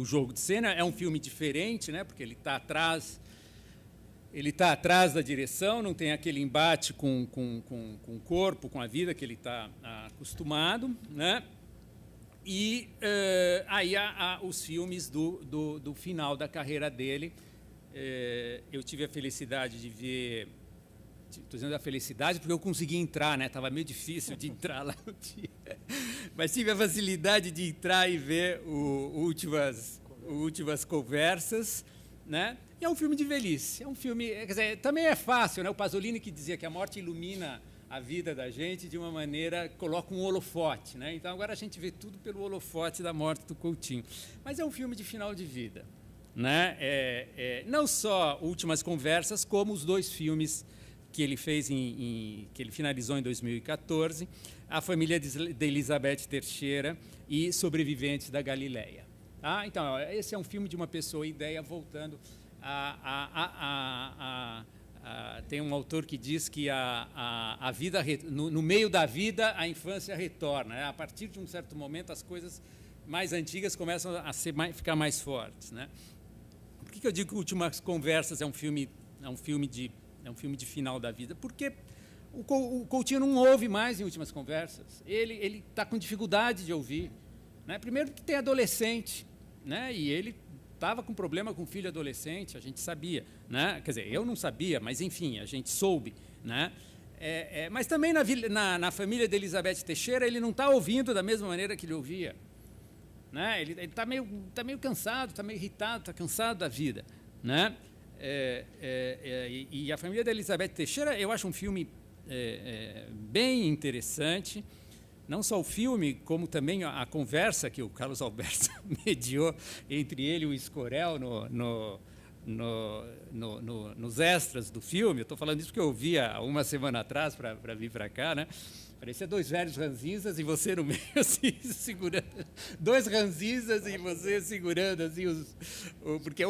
jogo de cena. É um filme diferente, né? Porque ele está atrás da direção, não tem aquele embate com o corpo, com a vida que ele está acostumado, né? E aí há os filmes do final da carreira dele. Eu tive a felicidade de ver, estou dizendo a felicidade porque eu consegui entrar, né? Estava meio difícil de entrar lá no dia, mas tive a facilidade de entrar e ver Últimas Conversas, né? E é um filme de velhice, é um filme, quer dizer, também é fácil, né? O Pasolini, que dizia que a morte ilumina a vida da gente de uma maneira, coloca um holofote, né? Então agora a gente vê tudo pelo holofote da morte do Coutinho, mas é um filme de final de vida, né? Não só Últimas Conversas, como os dois filmes que ele fez que ele finalizou em 2014, A Família de Elizabeth Teixeira e Sobreviventes da Galileia. Tá? Então, esse é um filme de uma pessoa ideia voltando tem um autor que diz que a vida, no meio da vida, a infância retorna, né? A partir de um certo momento, as coisas mais antigas começam a ficar mais fortes, né? Por que eu digo que Últimas Conversas é um filme de final da vida? Porque o Coutinho não ouve mais em Últimas Conversas. Ele está com dificuldade de ouvir, né? Primeiro porque tem adolescente, né? E ele estava com problema com filho adolescente, a gente sabia, né? Quer dizer, eu não sabia, mas enfim, a gente soube, né? Mas também na família de Elizabeth Teixeira ele não está ouvindo da mesma maneira que ele ouvia. Né? Ele está meio cansado, está meio irritado, está cansado da vida, né? E a família da Elizabeth Teixeira, eu acho um filme bem interessante, não só o filme, como também a conversa que o Carlos Alberto mediou entre ele e o Escorel nos extras do filme. Eu estou falando isso porque eu vi há uma semana atrás para vir para cá, né? Parecia dois velhos ranzinzas e você no meio, assim, segurando. Dois ranzinzas e você segurando, assim, porque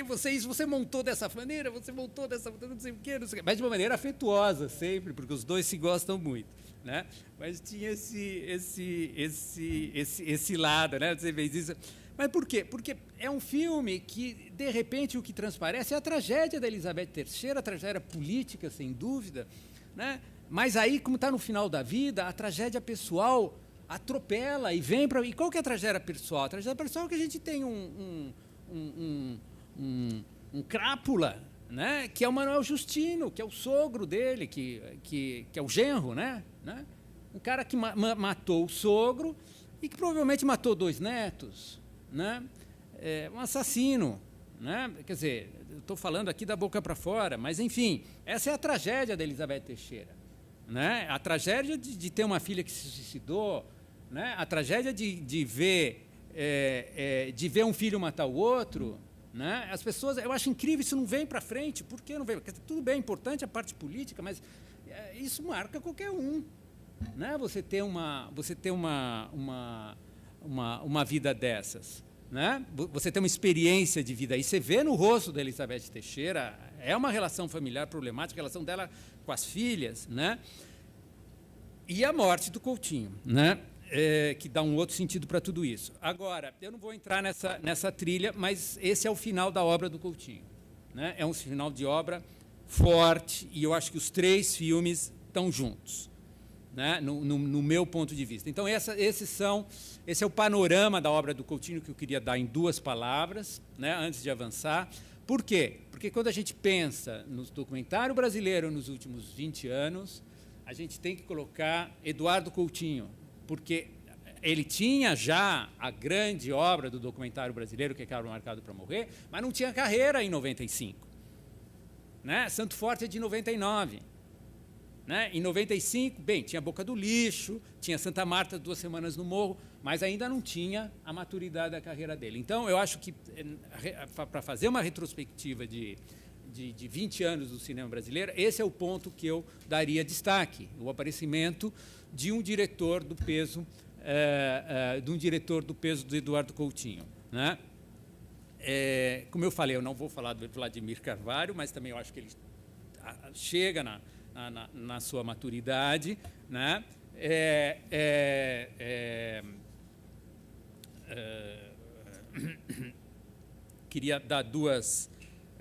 você montou dessa maneira, não sei o quê, não sei o quê. Mas de uma maneira afetuosa, sempre, porque os dois se gostam muito, né? Mas tinha esse lado, né? Você fez isso. Mas por quê? Porque é um filme que, de repente, o que transparece é a tragédia da Elizabeth Teixeira, a tragédia política, sem dúvida, né? Mas aí, como está no final da vida, a tragédia pessoal atropela e vem para... E qual que é a tragédia pessoal? A tragédia pessoal é que a gente tem um crápula, né? Que é o Manuel Justino, que é o sogro dele, que é o genro, né? Um cara que matou o sogro e que provavelmente matou 2 netos, né? Um assassino, né? Quer dizer, estou falando aqui da boca para fora, mas, enfim, essa é a tragédia da Elizabeth Teixeira. Né? A tragédia de ter uma filha que se suicidou, né? A tragédia de ver um filho matar o outro. Né? As pessoas, eu acho incrível, isso não vem para frente. Por que não vem? Porque tudo bem, é importante a parte política, mas isso marca qualquer um. Né? Você ter uma vida dessas. Né? Você tem uma experiência de vida. E você vê no rosto da Elizabeth Teixeira, é uma relação familiar problemática, a relação dela com as filhas. Né? E a morte do Coutinho, né? Que dá um outro sentido para tudo isso. Agora, eu não vou entrar nessa trilha, mas esse é o final da obra do Coutinho. Né? É um final de obra forte, e eu acho que os 3 filmes estão juntos, né? no meu ponto de vista. Então, esse é o panorama da obra do Coutinho que eu queria dar em 2 palavras, né, antes de avançar. Por quê? Porque quando a gente pensa no documentário brasileiro nos últimos 20 anos, a gente tem que colocar Eduardo Coutinho, porque ele tinha já a grande obra do documentário brasileiro, que é Cabra Marcado para Morrer, mas não tinha carreira em 95. Né? Santo Forte é de 99. Né? Em 95, bem, tinha Boca do Lixo, tinha Santa Marta, 2 Semanas no Morro, mas ainda não tinha a maturidade da carreira dele. Então, eu acho que, para fazer uma retrospectiva de 20 anos do cinema brasileiro, esse é o ponto que eu daria destaque, o aparecimento de um diretor do peso do Eduardo Coutinho. Né? Como eu falei, eu não vou falar do Vladimir Carvalho, mas também eu acho que ele chega na sua maturidade. Né? Queria dar 2,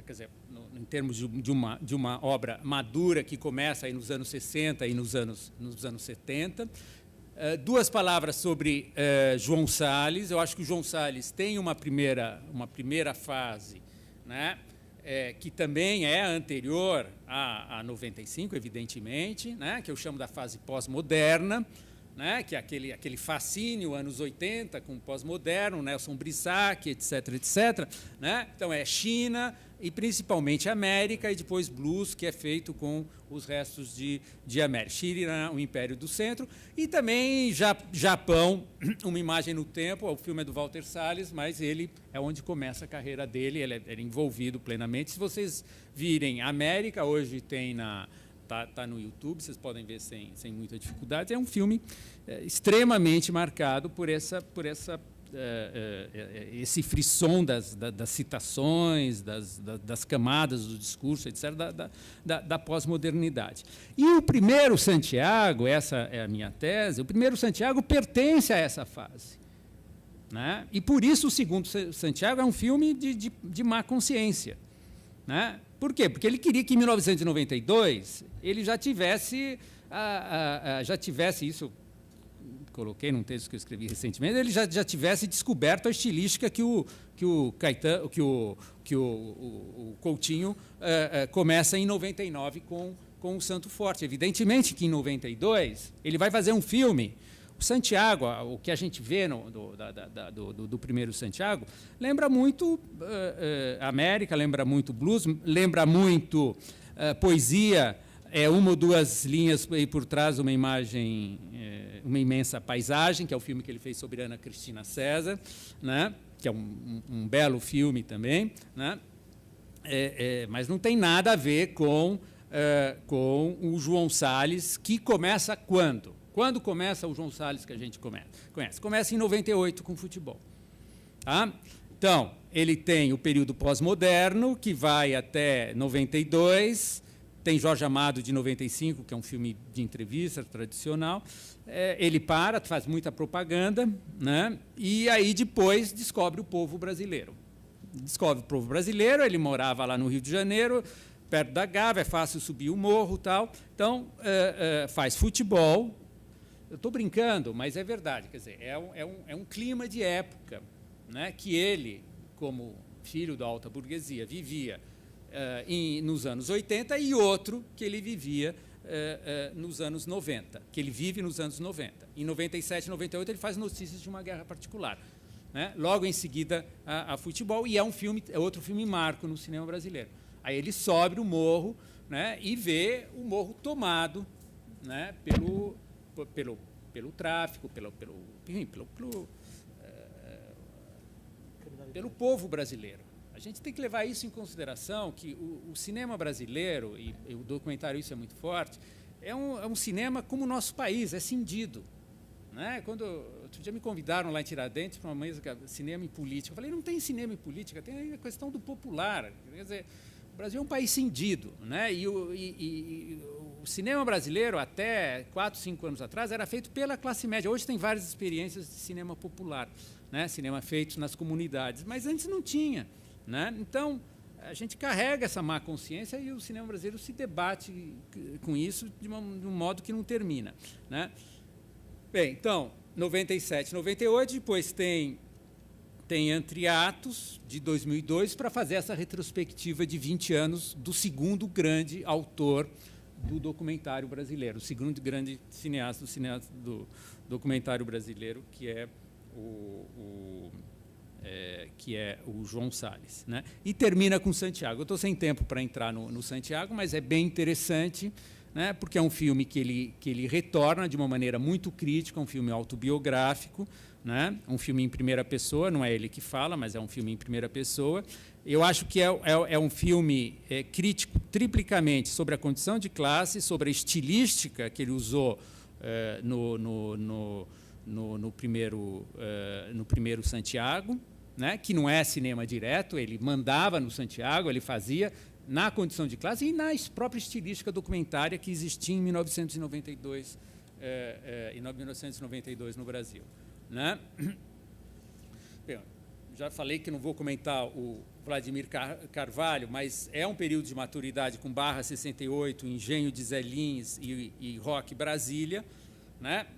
quer dizer, em termos de uma obra madura que começa aí nos anos 60 e nos anos 70. 2 palavras sobre João Salles. Eu acho que o João Salles tem uma primeira fase, né, que também é anterior a 95, evidentemente, né, que eu chamo da fase pós-moderna, né, que é aquele fascínio anos 80 com o pós-moderno, Nelson Brissac, etc., etc. Né? Então, é China e principalmente América, e depois blues, que é feito com os restos de América. China, o Império do Centro, e também Japão, Uma Imagem no Tempo. O filme é do Walter Salles, mas ele é onde começa a carreira dele, ele é envolvido plenamente. Se vocês virem América, hoje tem Tá no YouTube, vocês podem ver sem muita dificuldade. É um filme extremamente marcado por esse frisson das citações, das camadas do discurso, etc., da pós-modernidade. E o primeiro Santiago, essa é a minha tese, o primeiro Santiago pertence a essa fase. Né? E, por isso, o segundo Santiago é um filme de má consciência. Né? Por quê? Porque ele queria que, em 1992, ele já tivesse isso, coloquei num texto que eu escrevi recentemente, ele já tivesse descoberto a estilística que o Coutinho começa em 99 com o Santo Forte. Evidentemente que, em 92, ele vai fazer um filme. O Santiago, o que a gente vê do primeiro Santiago, lembra muito América, lembra muito blues, lembra muito poesia, uma ou 2 linhas aí por trás, uma imagem, uma imensa paisagem, que é o filme que ele fez sobre Ana Cristina César, né? Que é um belo filme também, né? Mas não tem nada a ver com o João Salles, que começa quando? Quando começa o João Salles que a gente conhece? Começa em 98 com futebol. Tá? Então, ele tem o período pós-moderno, que vai até 92, tem Jorge Amado de 95, que é um filme de entrevista tradicional. Ele faz muita propaganda, né? E aí depois descobre o povo brasileiro. Descobre o povo brasileiro, ele morava lá no Rio de Janeiro, perto da Gávea, é fácil subir o morro, tal. Então, faz futebol. Eu estou brincando, mas é verdade. Quer dizer, é um clima de época, né, que ele, como filho da alta burguesia, vivia nos anos 80, e outro que ele vivia nos anos 90, que ele vive nos anos 90. Em 97, 98, ele faz Notícias de uma Guerra Particular. né? Logo em seguida a Futebol, e é outro filme marco no cinema brasileiro. Aí ele sobe o morro, né, e vê o morro tomado, né, pelo tráfico, pelo povo brasileiro. A gente tem que levar isso em consideração, que o cinema brasileiro, e o documentário isso é muito forte, é um cinema como o nosso país, é cindido. Né? Outro dia me convidaram lá em Tiradentes para uma mesa de cinema e política. Eu falei, não tem cinema e política, tem a questão do popular. Quer dizer, o Brasil é um país cindido. Né? E o cinema brasileiro, até 4, 5 anos atrás, era feito pela classe média. Hoje tem várias experiências de cinema popular, né? Cinema feito nas comunidades, mas antes não tinha. Né? Então, a gente carrega essa má consciência e o cinema brasileiro se debate com isso de um modo que não termina. Né? Bem, então, 97, 98, depois tem Entre Atos, de 2002, para fazer essa retrospectiva de 20 anos do segundo grande autor do documentário brasileiro, o segundo grande cineasta do documentário brasileiro, que é o João Salles. Né? E termina com Santiago. Eu estou sem tempo para entrar no Santiago, mas é bem interessante, né, porque é um filme que ele retorna de uma maneira muito crítica, um filme autobiográfico, né, um filme em primeira pessoa, não é ele que fala, mas é um filme em primeira pessoa. Eu acho que é um filme crítico triplicamente sobre a condição de classe, sobre a estilística que ele usou no primeiro Santiago, né, que não é cinema direto, ele mandava no Santiago, ele fazia na condição de classe e na própria estilística documentária que existia em 1992, no Brasil. Né? Bem, já falei que não vou comentar o Vladimir Carvalho, mas é um período de maturidade com Barra 68, Engenho de Zé Lins e Rock Brasília, né?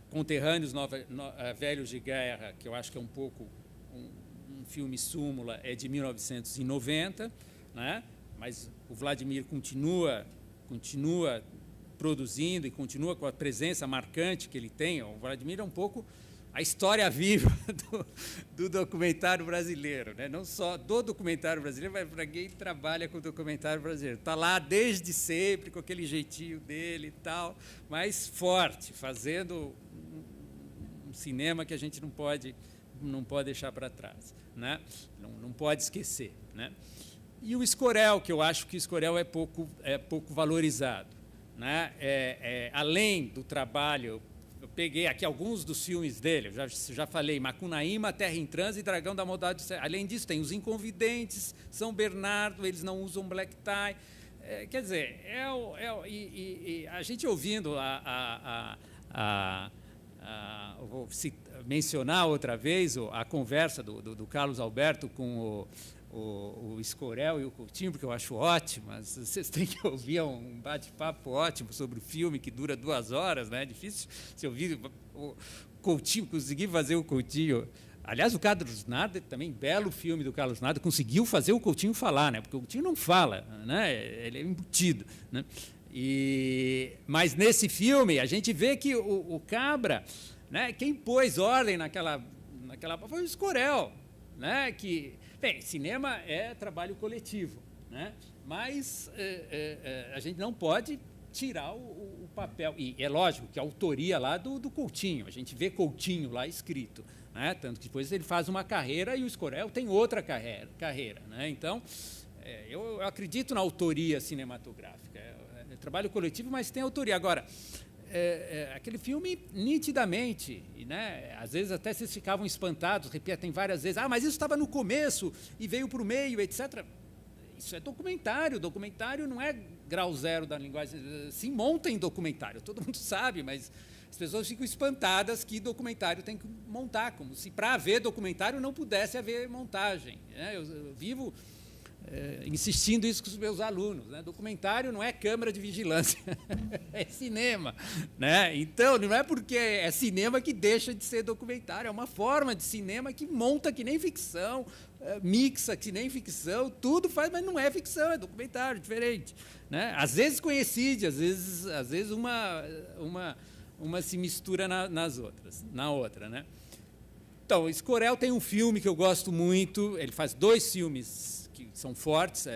Conterrâneos Velhos de Guerra, que eu acho que é um pouco um filme súmula, é de 1990, né? Mas o Vladimir continua produzindo e continua com a presença marcante que ele tem. O Vladimir é um pouco a história viva do documentário brasileiro, né? Não só do documentário brasileiro, mas para quem trabalha com o documentário brasileiro. Está lá desde sempre, com aquele jeitinho dele e tal, mas forte, fazendo um cinema que a gente não pode deixar para trás, né? Não pode esquecer. Né? E o Escorel, que eu acho que o Escorel é pouco valorizado. Né? Além do trabalho, eu peguei aqui alguns dos filmes dele, já falei, Macunaíma, Terra em Transe e Dragão da Maldade. Além disso, tem Os Inconvidentes, São Bernardo, Eles Não Usam Black Tie. Quer dizer, a gente ouvindo eu vou mencionar outra vez a conversa do Carlos Alberto com o Escorel e o Coutinho, porque eu acho ótimo. Vocês têm que ouvir um bate-papo ótimo sobre o filme, que dura 2 horas, né? É difícil se ouvir o Coutinho, conseguir fazer o Coutinho. Aliás, o Carlos Narder, também belo filme do Carlos Narder, conseguiu fazer o Coutinho falar, né? Porque o Coutinho não fala, né? Ele é embutido, né? Mas nesse filme a gente vê que o Cabra, né, quem pôs ordem naquela foi o Escorel, né, que, bem, cinema é trabalho coletivo, né, mas a gente não pode tirar o papel, e é lógico que a autoria lá do Coutinho, a gente vê Coutinho lá escrito, né, tanto que depois ele faz uma carreira e o Escorel tem outra carreira, né, então eu acredito na autoria cinematográfica. Trabalho coletivo, mas tem autoria. Agora, aquele filme, nitidamente, né, às vezes até vocês ficavam espantados, repetem várias vezes, mas isso estava no começo e veio para o meio, etc. Isso é documentário. Documentário não é grau zero da linguagem. Se monta em documentário, todo mundo sabe, mas as pessoas ficam espantadas que documentário tem que montar, como se para haver documentário não pudesse haver montagem. Né? Eu vivo insistindo isso com os meus alunos, né? Documentário não é câmera de vigilância, é cinema, né? Então não é porque é cinema que deixa de ser documentário, é uma forma de cinema que monta que nem ficção, mixa que nem ficção, tudo faz, mas não é ficção, é documentário, diferente, né? Às vezes coincide, às vezes uma se mistura na outra, né? Então, Escorel tem um filme que eu gosto muito, ele faz 2 filmes que são fortes,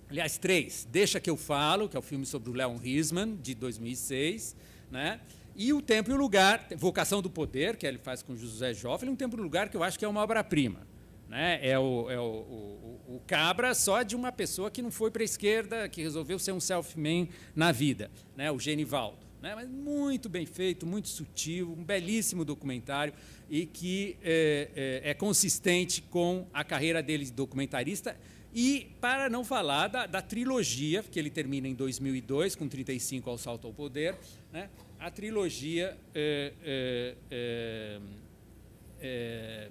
aliás, 3. Deixa que eu falo, que é o filme sobre o Leon Risman, de 2006, né? E O Tempo e o Lugar, Vocação do Poder, que ele faz com José Joffre, Um Tempo e o Lugar, que eu acho que é uma obra-prima. Né? É o Cabra só de uma pessoa que não foi para a esquerda, que resolveu ser um self-man na vida, né? O Genivaldo. Né? Mas muito bem feito, muito sutil, um belíssimo documentário e que é consistente com a carreira dele de documentarista. E, para não falar da trilogia, que ele termina em 2002, com 35 ao Salto ao Poder, né? A trilogia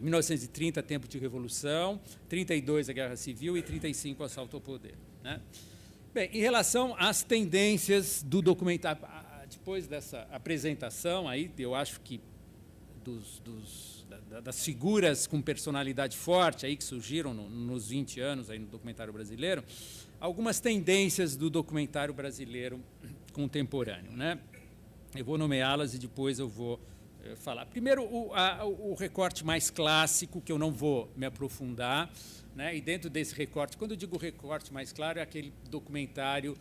1930, Tempo de Revolução, 32, a Guerra Civil e 35, Assalto ao Poder. Né? Bem, em relação às tendências do documentário, depois dessa apresentação, aí, eu acho que das figuras com personalidade forte aí que surgiram nos 20 anos aí no documentário brasileiro, algumas tendências do documentário brasileiro contemporâneo. Né? Eu vou nomeá-las e depois eu vou falar. Primeiro, o recorte mais clássico, que eu não vou me aprofundar, né? E dentro desse recorte, quando eu digo recorte mais claro, é aquele documentário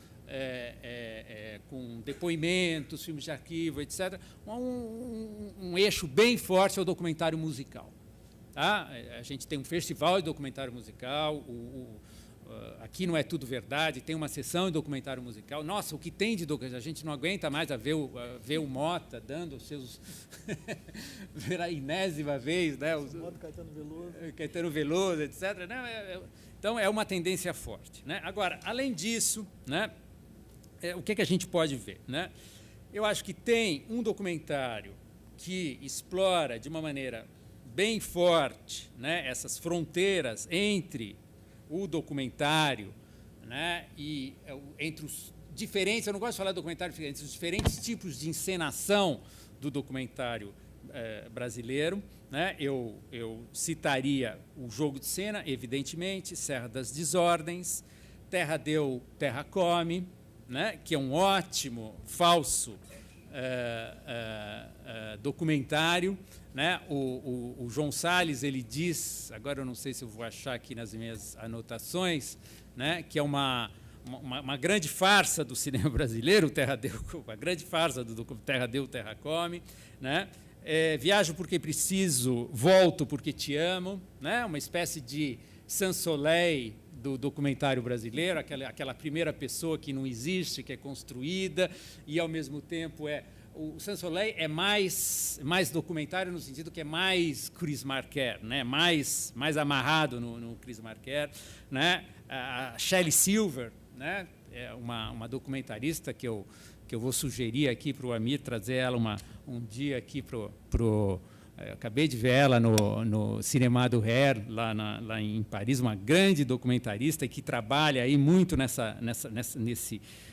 com depoimentos, filmes de arquivo, etc. Um eixo bem forte é o documentário musical. Tá? A gente tem um festival de documentário musical, aqui não é tudo verdade, tem uma sessão de documentário musical. Nossa, o que tem de documentário? A gente não aguenta mais ver o Mota dando os seus... ver a enésima vez, né? Caetano Veloso, etc. Então, é uma tendência forte. Né? Agora, além disso, né, o que a gente pode ver? Né? Eu acho que tem um documentário que explora de uma maneira bem forte, né, essas fronteiras entre o documentário, né, e entre os diferentes, eu não gosto de falar de documentário, entre os diferentes tipos de encenação do documentário brasileiro. Né, eu citaria o Jogo de Cena, evidentemente, Serra das Desordens, Terra Deu, Terra Come, né, que é um ótimo falso documentário. Né? O João Salles, ele diz, agora eu não sei se eu vou achar aqui nas minhas anotações, né, que é uma grande farsa do cinema brasileiro, Terra Deu, uma grande farsa do Terra Deu, Terra Come. Né? Viajo porque preciso, volto porque te amo, né? Uma espécie de Sans-Soleil do documentário brasileiro, aquela primeira pessoa que não existe, que é construída, e, ao mesmo tempo, o Sans-Soleil é mais documentário no sentido que é mais Chris Marker, né? mais amarrado no Chris Marker. Né? A Shelley Silver, né? É uma documentarista que eu vou sugerir aqui para o Amir, trazer ela um dia aqui eu acabei de ver ela no Cinema do Hair, lá em Paris, uma grande documentarista que trabalha aí muito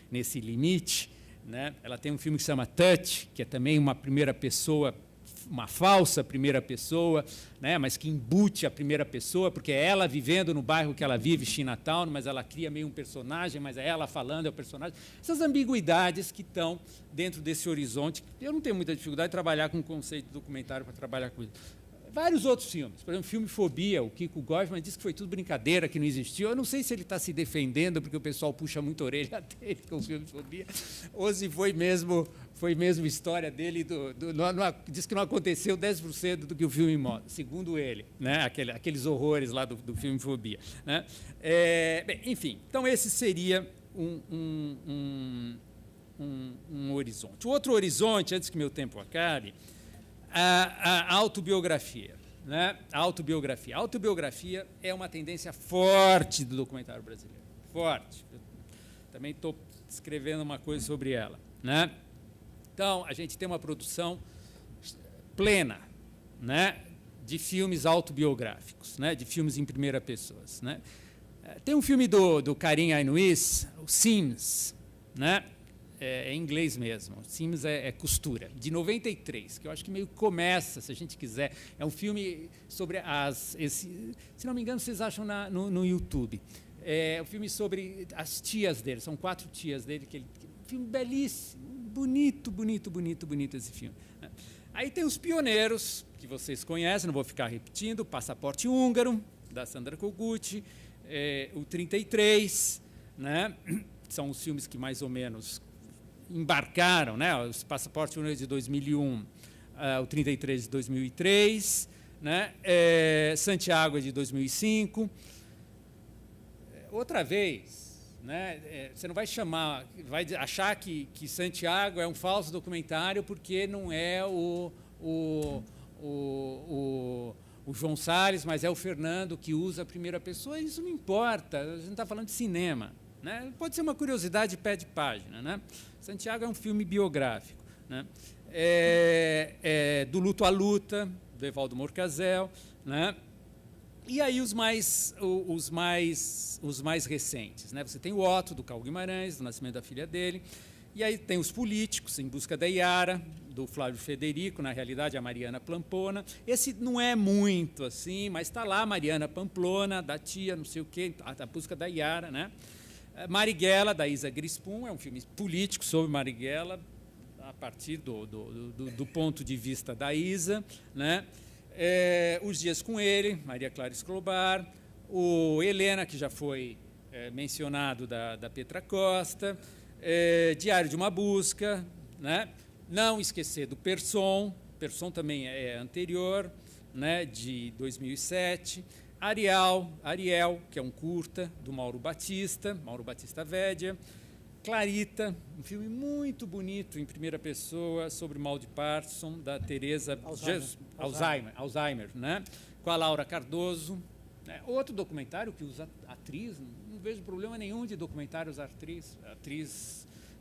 nesse limite. Né? Ela tem um filme que se chama Touch, que é também uma primeira pessoa, uma falsa primeira pessoa, né? Mas que embute a primeira pessoa, porque é ela vivendo no bairro que ela vive, Chinatown, mas ela cria meio um personagem, mas é ela falando, é o personagem. Essas ambiguidades que estão dentro desse horizonte. Eu não tenho muita dificuldade de trabalhar com o conceito de documentário para trabalhar com isso. Vários outros filmes, por exemplo, o filme Fobia, o Kiko Goffman disse que foi tudo brincadeira, que não existiu. Eu não sei se ele está se defendendo porque o pessoal puxa muito a orelha dele com o filme Fobia, ou se foi mesmo história dele, diz que não aconteceu 10% do que o filme mostra, segundo ele, né? Aqueles horrores lá do filme Fobia. Né? Bem, enfim, então esse seria um horizonte. O outro horizonte, antes que meu tempo acabe, a autobiografia. Né? A autobiografia é uma tendência forte do documentário brasileiro. Forte. Eu também estou escrevendo uma coisa sobre ela. Né? Então, a gente tem uma produção plena, né, de filmes autobiográficos, né, de filmes em primeira pessoa. Né? Tem um filme do Karim Ainouz, o Sims, né? Em inglês mesmo, Sims é costura, de 93, que eu acho que meio começa, se a gente quiser. É um filme sobre se não me engano, vocês acham no YouTube. É um filme sobre as tias dele, são 4 tias dele, um filme belíssimo, bonito esse filme. Aí tem os pioneiros, que vocês conhecem, não vou ficar repetindo, Passaporte Húngaro, da Sandra Kogut, o 33, né? São os filmes que mais ou menos embarcaram, né? O Passaporte Húngaro de 2001, o 33 de 2003, né? Santiago de 2005. Outra vez, né? Você não vai achar que Santiago é um falso documentário porque não é o João Salles, mas é o Fernando que usa a primeira pessoa. Isso não importa, a gente está falando de cinema, né? Pode ser uma curiosidade de pé de página, né? Santiago é um filme biográfico, né? Do Luto à Luta, do Evaldo Morcazel, né? E aí os mais recentes, né? Você tem o Otto, do Carl Guimarães, do nascimento da filha dele, e aí tem os políticos, Em Busca da Iara, do Flávio Federico, na realidade a Mariana Pamplona. Esse não é muito assim, mas está lá a Mariana Pamplona, da tia, não sei o quê, a Busca da Iara, né? Marighella, da Isa Grispum, é um filme político sobre Marighella, a partir do ponto de vista da Isa, né? Os Dias com Ele, Maria Clara Escobar, o Helena, que já foi mencionado, da Petra Costa, Diário de uma Busca, né? Não esquecer do Persson também é anterior, né? De 2007, Ariel, que é um curta, do Mauro Batista Védia, Clarita, um filme muito bonito, em primeira pessoa, sobre mal de Parkinson, da Teresa Alzheimer, né? Com a Laura Cardoso. Né? Outro documentário que usa atriz, não vejo problema nenhum de documentários atriz.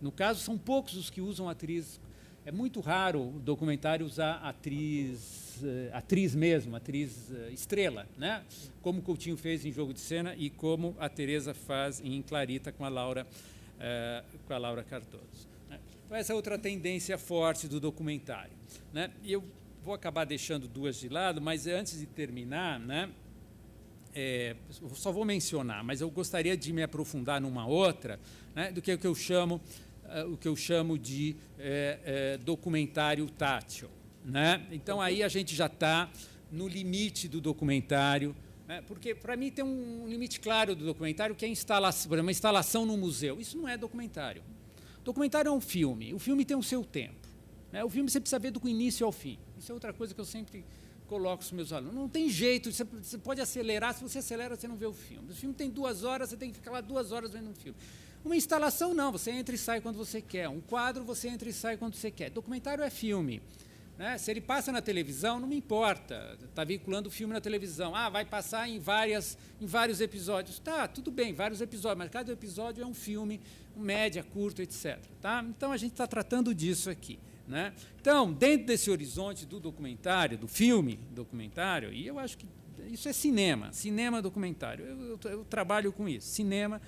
No caso, são poucos os que usam atriz. É muito raro o documentário usar atriz mesmo, atriz estrela, né? Como o Coutinho fez em Jogo de Cena e como a Teresa faz em Clarita com a Laura Cardoso. Né? Então, essa é outra tendência forte do documentário. Né? E eu vou acabar deixando duas de lado, mas antes de terminar, né, só vou mencionar, mas eu gostaria de me aprofundar numa outra, né, do que o que eu chamo de documentário tátil. Né? Então, aí a gente já está no limite do documentário, né? Porque, para mim, tem um limite claro do documentário, que é uma instalação no museu. Isso não é documentário. Documentário é um filme. O filme tem o seu tempo. Né? O filme você precisa ver do início ao fim. Isso é outra coisa que eu sempre coloco para os meus alunos. Não tem jeito, você pode acelerar. Se você acelera, você não vê o filme. O filme tem 2 horas, você tem que ficar lá 2 horas vendo um filme. Uma instalação, não. Você entra e sai quando você quer. Um quadro, você entra e sai quando você quer. Documentário é filme. Né? Se ele passa na televisão, não me importa, está veiculando o filme na televisão. Vai passar em vários episódios. Tá, tudo bem, vários episódios, mas cada episódio é um filme, média, curto, etc. Tá? Então, a gente está tratando disso aqui. Né? Então, dentro desse horizonte do documentário, do filme documentário, e eu acho que isso é cinema documentário. Eu trabalho com isso, cinema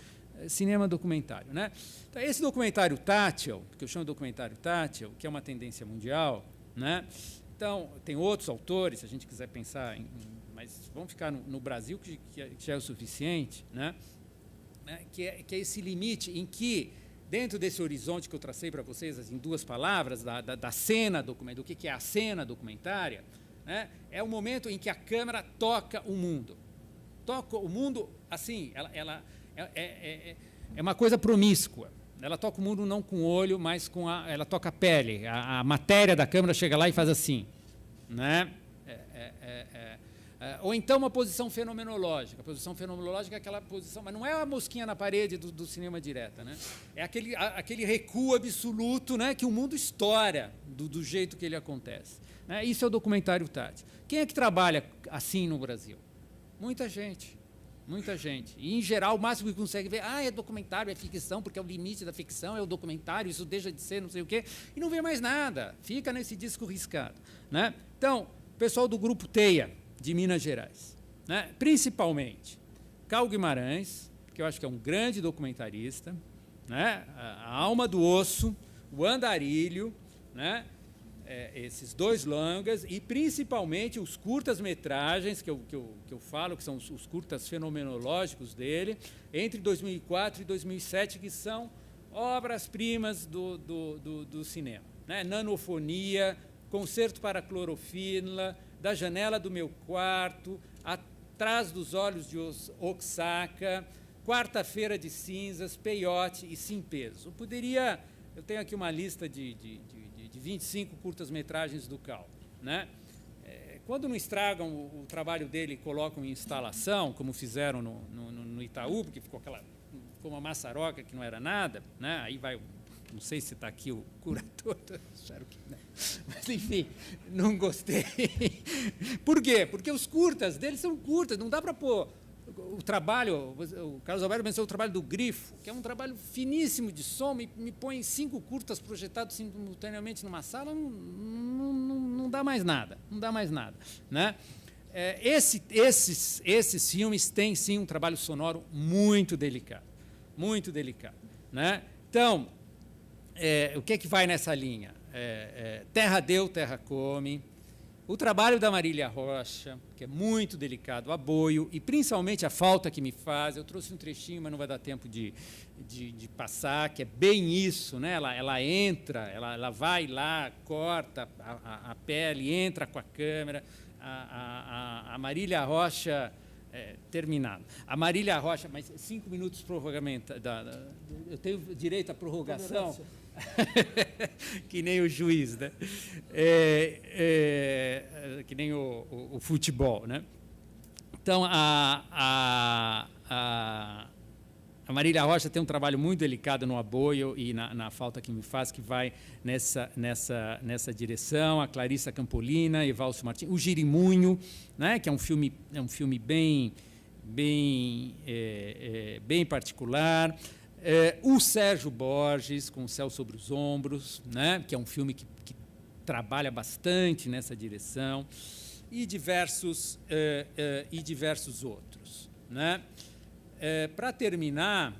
documentário. Né? Então, esse documentário tátil, que eu chamo de documentário tátil, que é uma tendência mundial, né? Então, tem outros autores, se a gente quiser pensar, mas vamos ficar no Brasil, que já é o suficiente, né? Que é esse limite em que, dentro desse horizonte que eu tracei para vocês, em 2 palavras, da cena documentária, do que é a cena documentária, né? É o momento em que a câmera toca o mundo. Toca o mundo, assim, ela é uma coisa promíscua. Ela toca o mundo não com o olho, mas ela toca a pele. A matéria da câmera chega lá e faz assim. Né? Ou então uma posição fenomenológica. A posição fenomenológica é aquela posição, mas não é a mosquinha na parede do cinema direta. Né? É aquele recuo absoluto, né, que o mundo estoura do jeito que ele acontece. Né? Isso é o documentário tátil. Quem é que trabalha assim no Brasil? Muita gente. Muita gente. E, em geral, o máximo que consegue ver, é documentário, é ficção, porque é o limite da ficção, é o documentário, isso deixa de ser não sei o quê, e não vê mais nada. Fica nesse disco riscado. Né? Então, o pessoal do Grupo Teia, de Minas Gerais, né? Principalmente Carl Guimarães, que eu acho que é um grande documentarista, né? A Alma do Osso, o Andarilho, né? Esses 2 longas e, principalmente, os curtas-metragens que eu falo, que são os curtas fenomenológicos dele, entre 2004 e 2007, que são obras-primas do cinema. Né? Nanofonia, Concerto para Clorofila, Da Janela do Meu Quarto, Atrás dos Olhos de Oaxaca, Quarta-feira de Cinzas, Peyote e Sim Peso. Eu tenho aqui uma lista de 25 curtas-metragens do Cal, né? Quando não estragam o trabalho dele e colocam em instalação, como fizeram no Itaú, porque ficou uma maçaroca que não era nada, né? Aí vai, não sei se está aqui o curador, espero que não. Mas, enfim, não gostei. Por quê? Porque os curtas deles são curtas, não dá para pôr o trabalho, o Carlos Alberto mencionou o trabalho do Grifo, que é um trabalho finíssimo de som, me põe 5 curtas projetados simultaneamente numa sala, não dá mais nada, né? Esses filmes têm, sim, um trabalho sonoro muito delicado, né? Então, o que é que vai nessa linha? Terra Deu, Terra Come, o trabalho da Marília Rocha, que é muito delicado, Aboio, e principalmente A Falta que Me Faz. Eu trouxe um trechinho, mas não vai dar tempo de passar, que é bem isso, né? Ela entra, ela vai lá, corta a pele, entra com a câmera. A Marília Rocha, terminado. A Marília Rocha, mas 5 minutos de prorrogamento. Eu tenho direito à prorrogação? Que nem o juiz, né? Que nem o futebol, né? Então, a Marília Rocha tem um trabalho muito delicado no Aboio e na Falta que Me Faz, que vai nessa direção. A Clarissa Campolina, Evalcio Martins, o Girimunho, né? Que é um filme bem particular. O Sérgio Borges, com O Céu sobre os Ombros, né? Que é um filme que trabalha bastante nessa direção, e diversos outros, né? Para terminar,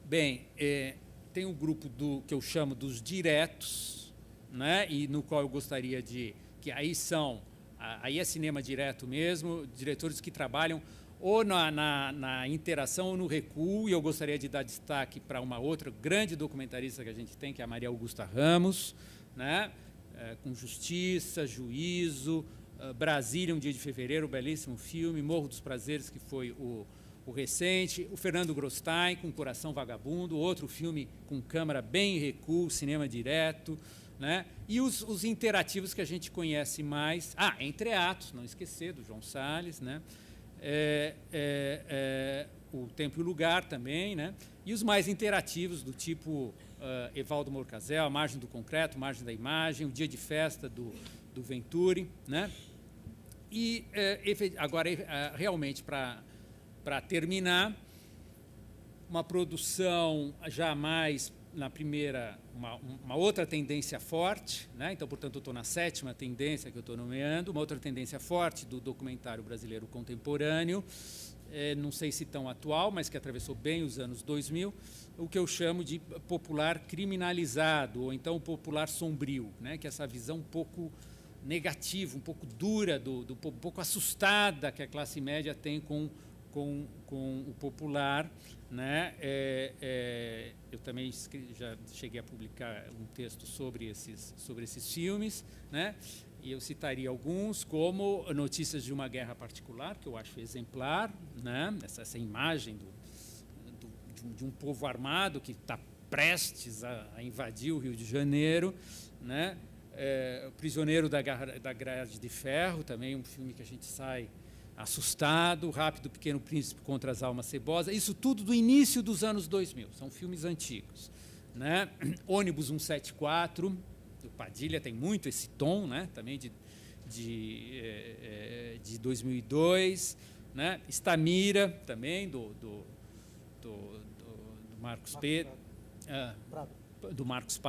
bem, tem um grupo que eu chamo dos diretos, né? E no qual eu gostaria que aí é cinema direto mesmo, diretores que trabalham ou na interação ou no recuo, e eu gostaria de dar destaque para uma outra grande documentarista que a gente tem, que é a Maria Augusta Ramos, né? Com Justiça, Juízo, Brasília, Um Dia de Fevereiro, belíssimo filme, Morro dos Prazeres, que foi o recente, o Fernando Grosstein, com Coração Vagabundo, outro filme com câmera bem recuo, cinema direto, né? E os interativos que a gente conhece mais, Entre Atos, não esquecer, do João Salles, né? O Tempo e o Lugar também, né? E os mais interativos, do tipo Evaldo Morcazel, A Margem do Concreto, Margem da Imagem, O Dia de Festa, do Venturi, né? E agora, realmente, para terminar, uma produção já mais na primeira, uma outra tendência forte, né? Então, portanto, eu estou na 7ª tendência que eu estou nomeando, uma outra tendência forte do documentário brasileiro contemporâneo, não sei se tão atual, mas que atravessou bem os anos 2000, o que eu chamo de popular criminalizado, ou então popular sombrio, né? Que é essa visão um pouco negativa, um pouco dura, um pouco assustada que a classe média tem com o popular, né? Eu também já cheguei a publicar um texto sobre esses filmes, né? E eu citaria alguns, como Notícias de uma Guerra Particular, que eu acho exemplar, né? Essa imagem de um povo armado que está prestes a invadir o Rio de Janeiro, né? O Prisioneiro da Grade de Ferro, também um filme que a gente sai assustado, Rápido Pequeno Príncipe contra as Almas Cebosas, isso tudo do início dos anos 2000, são filmes antigos, né? Ônibus 174, do Padilha, tem muito esse tom, né? Também de 2002, né? Estamira, também, do Marcos do Marcos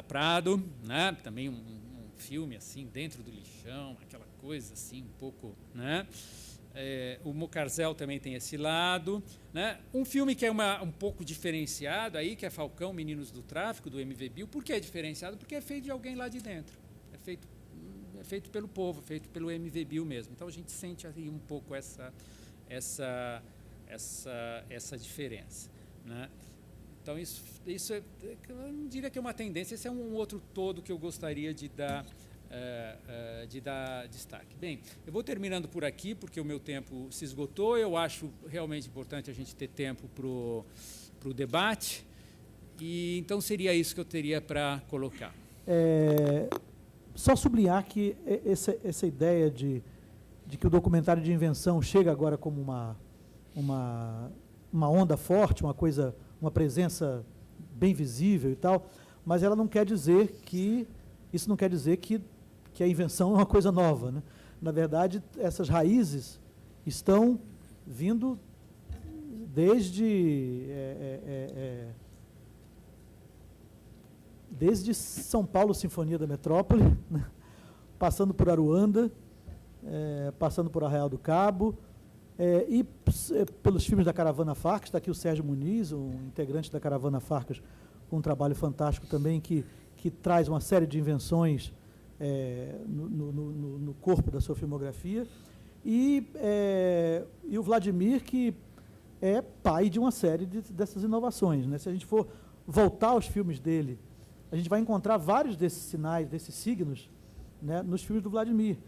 Prado, né? Também um filme assim, dentro do lixão, aquela coisa assim, um pouco, né? O Mocarzel também tem esse lado, né? Um filme que é um pouco diferenciado aí, que é Falcão, Meninos do Tráfico, do MV Bill. Por que é diferenciado? Porque é feito de alguém lá de dentro, é feito pelo povo, feito pelo MV Bill mesmo. Então a gente sente aí um pouco essa diferença, né? Então, isso eu não diria que é uma tendência, esse é um outro todo que eu gostaria de dar destaque. Bem, eu vou terminando por aqui, porque o meu tempo se esgotou. Eu acho realmente importante a gente ter tempo para o debate, e então seria isso que eu teria para colocar. Só sublinhar que essa ideia de que o documentário de invenção chega agora como uma onda forte, uma presença bem visível e tal, mas ela não quer dizer que isso não quer dizer que a invenção é uma coisa nova, né? Na verdade, essas raízes estão vindo desde São Paulo, Sinfonia da Metrópole, né? Passando por Aruanda, passando por Arraial do Cabo, e pelos filmes da Caravana Farcas. Está aqui o Sérgio Muniz, um integrante da Caravana Farcas, com um trabalho fantástico também, que traz uma série de invenções no corpo da sua filmografia, e o Vladimir, que é pai de uma série dessas inovações, né? Se a gente for voltar aos filmes dele, a gente vai encontrar vários desses sinais, desses signos, né, nos filmes do Vladimir.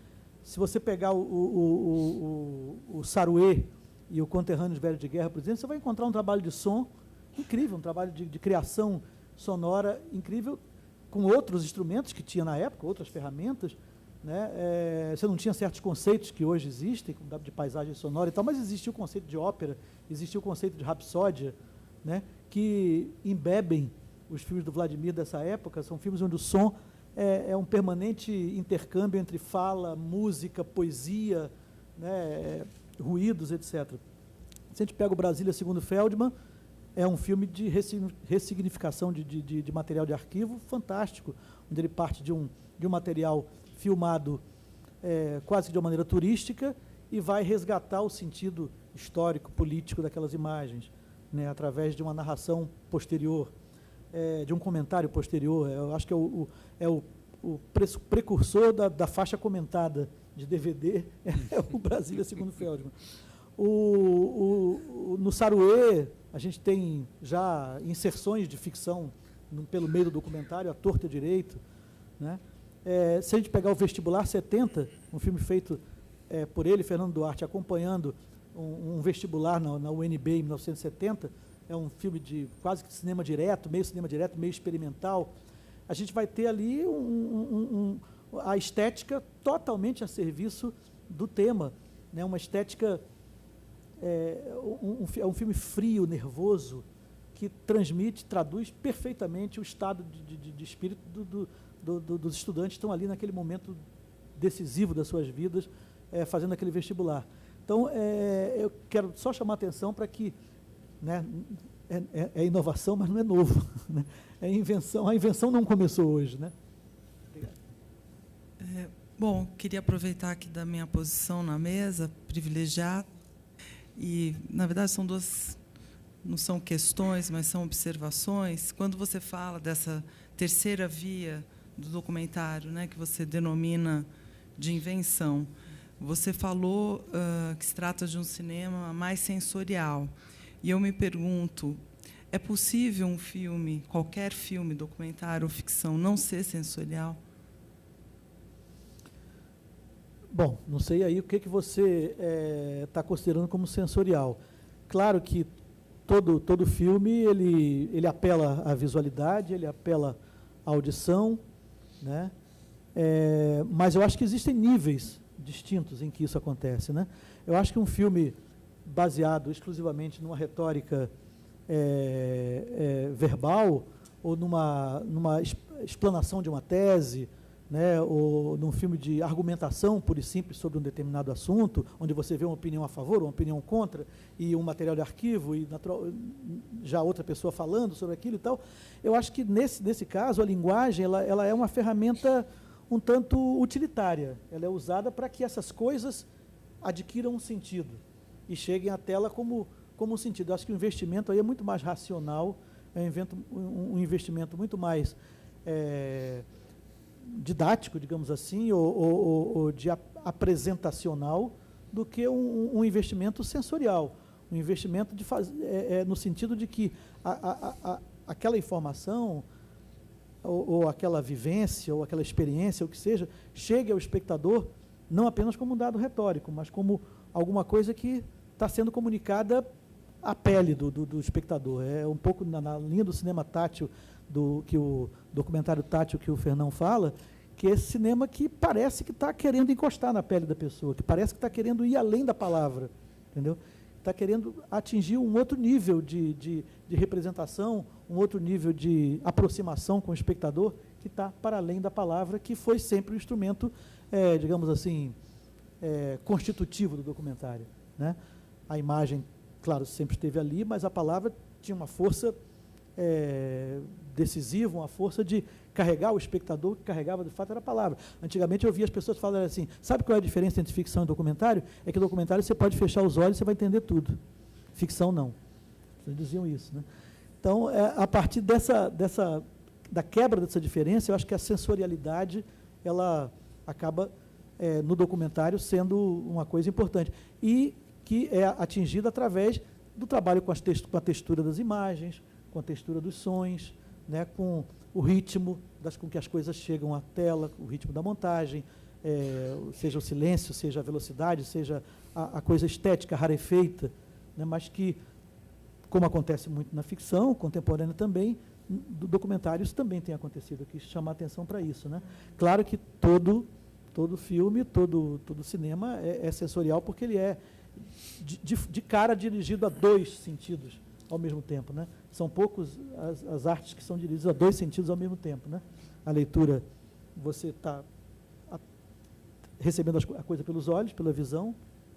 Se você pegar o Saruê e o Conterrâneos Velho de Guerra, por exemplo, você vai encontrar um trabalho de som incrível, um trabalho de criação sonora incrível, com outros instrumentos que tinha na época, outras ferramentas, né? Você não tinha certos conceitos que hoje existem, de paisagem sonora e tal, mas existia o conceito de ópera, existia o conceito de rapsódia, né, que embebem os filmes do Vladimir dessa época. São filmes onde o som é um permanente intercâmbio entre fala, música, poesia, né, ruídos, etc. Se a gente pega o Brasília segundo Feldman, é um filme de ressignificação de material de arquivo fantástico, onde ele parte de um material filmado quase que de uma maneira turística e vai resgatar o sentido histórico, político daquelas imagens, né, através de uma narração posterior, de um comentário posterior. Eu acho que é o precursor da faixa comentada de DVD, é o Brasília segundo Feldman. No Saruê, a gente tem já inserções de ficção pelo meio do documentário, à torta e direito, né? Se a gente pegar o Vestibular 70, um filme feito por ele, Fernando Duarte, acompanhando um vestibular na UNB em 1970, é um filme de quase que cinema direto, meio experimental. A gente vai ter ali a estética totalmente a serviço do tema, né? Uma estética, é um filme frio, nervoso, que traduz perfeitamente o estado de espírito dos estudantes que estão ali naquele momento decisivo das suas vidas, fazendo aquele vestibular. Então, eu quero só chamar a atenção para que, né, é inovação, mas não é novo, né? É invenção. A invenção não começou hoje, né? Obrigado. Bom, queria aproveitar aqui da minha posição na mesa, privilegiar, e, na verdade, são duas, não são questões, mas são observações. Quando você fala dessa terceira via do documentário, né, que você denomina de invenção, você falou que se trata de um cinema mais sensorial. E eu me pergunto, é possível um filme, qualquer filme, documentário ou ficção, não ser sensorial? Bom, não sei aí o que você está considerando como sensorial. Claro que todo filme ele apela à visualidade, ele apela à audição, né? Mas eu acho que existem níveis distintos em que isso acontece, né? Eu acho que um filme baseado exclusivamente numa retórica verbal, ou numa explanação de uma tese, né, ou num filme de argumentação pura e simples sobre um determinado assunto, onde você vê uma opinião a favor, uma opinião contra, e um material de arquivo, e já outra pessoa falando sobre aquilo e tal, eu acho que, nesse caso, a linguagem ela é uma ferramenta um tanto utilitária. Ela é usada para que essas coisas adquiram um sentido e cheguem à tela como um sentido. Eu acho que o investimento aí é muito mais racional, é um investimento muito mais didático, digamos assim, ou de apresentacional, do que um investimento sensorial. Um investimento de no sentido de que aquela informação, ou aquela vivência, ou aquela experiência, ou o que seja, chegue ao espectador não apenas como um dado retórico, mas como alguma coisa que está sendo comunicada à pele do espectador. É um pouco na linha do cinema tátil, que o documentário tátil que o Fernão fala, que é esse cinema que parece que está querendo encostar na pele da pessoa, que parece que está querendo ir além da palavra, entendeu? Está querendo atingir um outro nível de representação, um outro nível de aproximação com o espectador, que está para além da palavra, que foi sempre o instrumento, digamos assim, constitutivo do documentário, né? A imagem, claro, sempre esteve ali, mas a palavra tinha uma força decisiva, uma força de carregar o espectador, que carregava, de fato, era a palavra. Antigamente eu via as pessoas falarem assim, sabe qual é a diferença entre ficção e documentário? É que documentário você pode fechar os olhos e você vai entender tudo. Ficção não. Eles diziam isso, né? Então, a partir da quebra dessa diferença, eu acho que a sensorialidade, ela acaba, no documentário, sendo uma coisa importante. E que é atingida através do trabalho com a textura das imagens, com a textura dos sons, né, com o ritmo com que as coisas chegam à tela, o ritmo da montagem, seja o silêncio, seja a velocidade, seja a coisa estética, rarefeita, né, mas que, como acontece muito na ficção contemporânea também, do documentário isso também tem acontecido, aqui chamar atenção para isso, né? Claro que todo filme, todo cinema é sensorial, porque ele é de cara dirigido a dois sentidos ao mesmo tempo, né? São poucos as artes que são dirigidas a dois sentidos ao mesmo tempo, né? A leitura, você está recebendo a coisa pelos olhos, pela visão,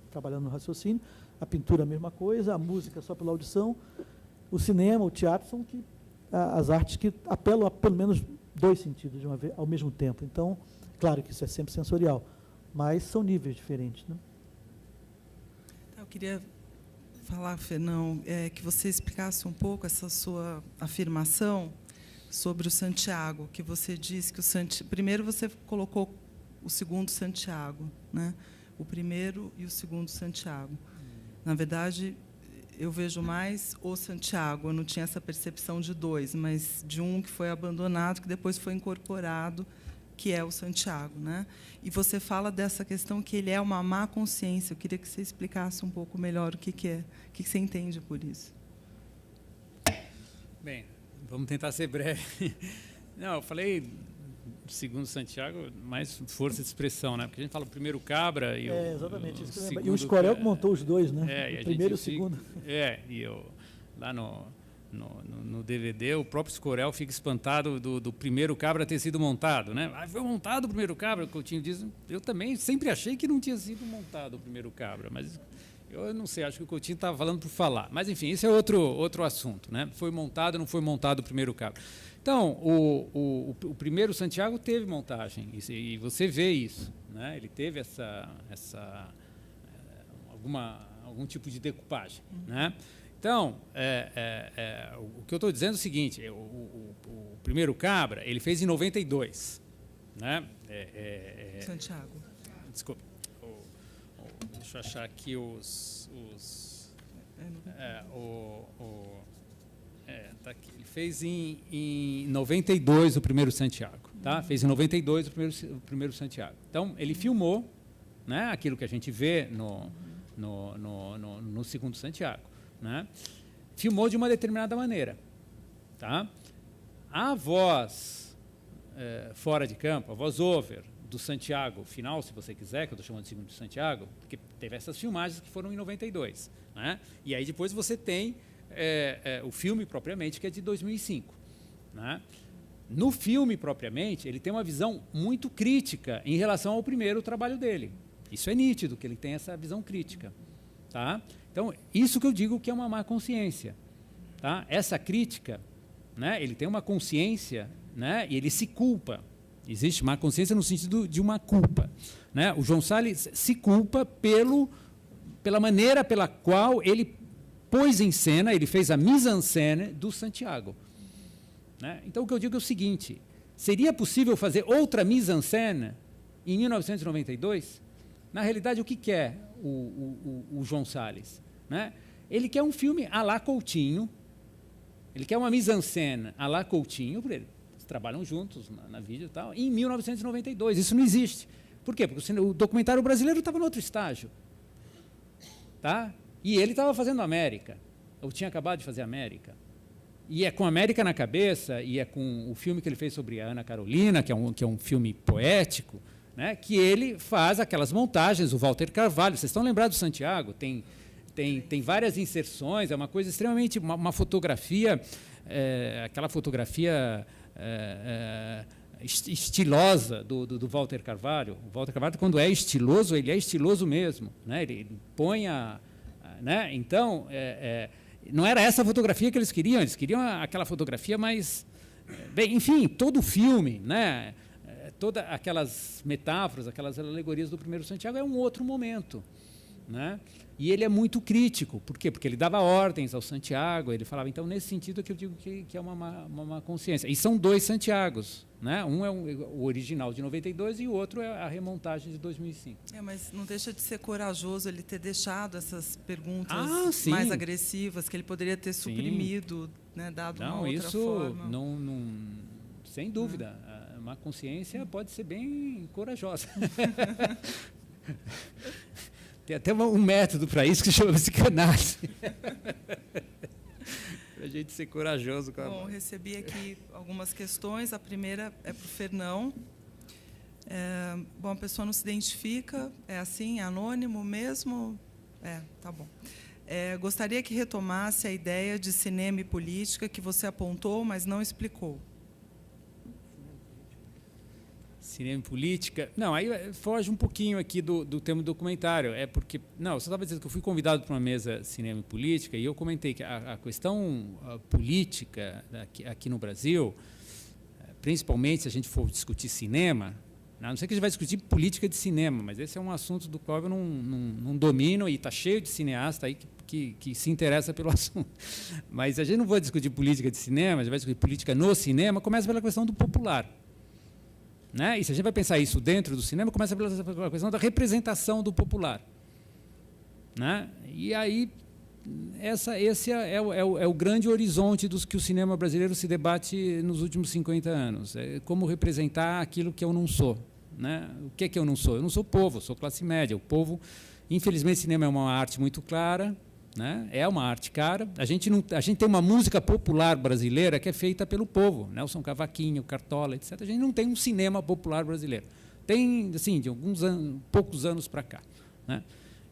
trabalhando no raciocínio. A pintura, a mesma coisa. A música, só pela audição. O cinema, o teatro, são as artes que apelam a pelo menos dois sentidos de uma vez, ao mesmo tempo. Então, claro que isso é sempre sensorial, mas são níveis diferentes, né? Eu queria falar, Fernão, que você explicasse um pouco essa sua afirmação sobre o Santiago, que você disse que primeiro você colocou o segundo Santiago, né? O primeiro e o segundo Santiago. Na verdade, eu vejo mais o Santiago, eu não tinha essa percepção de dois, mas de um que foi abandonado, que depois foi incorporado, que é o Santiago, né? E você fala dessa questão que ele é uma má consciência. Eu queria que você explicasse um pouco melhor o que é, o que você entende por isso. Bem, vamos tentar ser breve. Não, eu falei segundo Santiago, mais força de expressão, né? Porque a gente fala o primeiro Cabra e exatamente, isso que eu lembro. E o Escorel que montou os dois, né? O primeiro e o segundo. E eu lá no DVD, o próprio Escorel fica espantado do primeiro Cabra ter sido montado, né? Foi montado o primeiro Cabra, o Coutinho diz. Eu também sempre achei que não tinha sido montado o primeiro Cabra, mas eu não sei, acho que o Coutinho estava falando por falar. Mas, enfim, esse é outro assunto, né? Foi montado, não foi montado o primeiro Cabra. Então, o primeiro Santiago teve montagem, e você vê isso, né? Ele teve algum tipo de decupagem, né? Então, o que eu estou dizendo é o seguinte, o primeiro Cabra, ele fez em 92, né? Santiago. Desculpa, deixa eu achar aqui tá aqui. Ele fez em 92 o primeiro Santiago, tá? Fez em 92 o primeiro Santiago. Então, ele filmou, né, aquilo que a gente vê no segundo Santiago, né? Filmou de uma determinada maneira, tá? A voz fora de campo, a voz over do Santiago final, se você quiser, que eu estou chamando de segundo Santiago, porque teve essas filmagens que foram em 92, né? E aí depois você tem o filme propriamente, que é de 2005, né? No filme propriamente, ele tem uma visão muito crítica em relação ao primeiro trabalho dele. Isso é nítido, que ele tem essa visão crítica, tá? Então, isso que eu digo que é uma má consciência, tá? Essa crítica, né, ele tem uma consciência, né, e ele se culpa. Existe má consciência no sentido de uma culpa, né? O João Salles se culpa pela maneira pela qual ele pôs em cena, ele fez a mise-en-scène do Santiago, né? Então, o que eu digo é o seguinte, seria possível fazer outra mise-en-scène em 1992? Na realidade, o que é o João Salles, né? Ele quer um filme à la Coutinho, ele quer uma mise-en-scène à la Coutinho, eles trabalham juntos na vídeo e tal, em 1992. Isso não existe. Por quê? Porque o documentário brasileiro estava no outro estágio. Tá? E ele estava fazendo América, ou tinha acabado de fazer América. E é com América na cabeça, e é com o filme que ele fez sobre a Ana Carolina, que é um filme poético, né, que ele faz aquelas montagens, o Walter Carvalho. Vocês estão lembrados do Santiago? Tem várias inserções, é uma coisa extremamente... Uma fotografia, aquela fotografia estilosa do Walter Carvalho. O Walter Carvalho, quando é estiloso, ele é estiloso mesmo. Né? Ele põe né? Então, não era essa fotografia que eles queriam aquela fotografia mais... Bem, enfim, todo o filme, né? Todas aquelas metáforas, aquelas alegorias do primeiro Santiago é um outro momento. Né? E ele é muito crítico. Por quê? Porque ele dava ordens ao Santiago, ele falava, então, nesse sentido é que eu digo que é uma consciência. E são dois Santiagos. Né? Um é o original de 92 e o outro é a remontagem de 2005. Mas não deixa de ser corajoso ele ter deixado essas perguntas mais agressivas, que ele poderia ter suprimido, né, dado uma outra forma. Não, sem dúvida. Uma consciência pode ser bem corajosa. Tem até um método para isso que se chama psicanálise. Para a gente ser corajoso. Bom, recebi aqui algumas questões. A primeira é para o Fernão. Bom, a pessoa não se identifica, é assim, é anônimo mesmo? Tá bom. Gostaria que retomasse a ideia de cinema e política que você apontou, mas não explicou. Cinema e política. Não, aí foge um pouquinho aqui do tema do documentário. É porque... Não, você estava dizendo que eu fui convidado para uma mesa cinema e política e eu comentei que a questão política aqui no Brasil, principalmente se a gente for discutir cinema, a não ser que a gente vai discutir política de cinema, mas esse é um assunto do qual eu não domino e está cheio de cineasta aí que se interessa pelo assunto. Mas a gente não vai discutir política de cinema, a gente vai discutir política no cinema, começa pela questão do popular. Né? E se a gente vai pensar isso dentro do cinema, começa pela questão da representação do popular. Né? E aí, esse é o grande horizonte dos que o cinema brasileiro se debate nos últimos 50 anos. É como representar aquilo que eu não sou. Né? O que é que eu não sou? Eu não sou povo, eu sou classe média. O povo, infelizmente, o cinema é uma arte muito clara, né? É uma arte cara. A gente tem uma música popular brasileira que é feita pelo povo, Nelson Cavaquinho, Cartola, etc. A gente não tem um cinema popular brasileiro. Tem, assim, de poucos anos para cá. Né?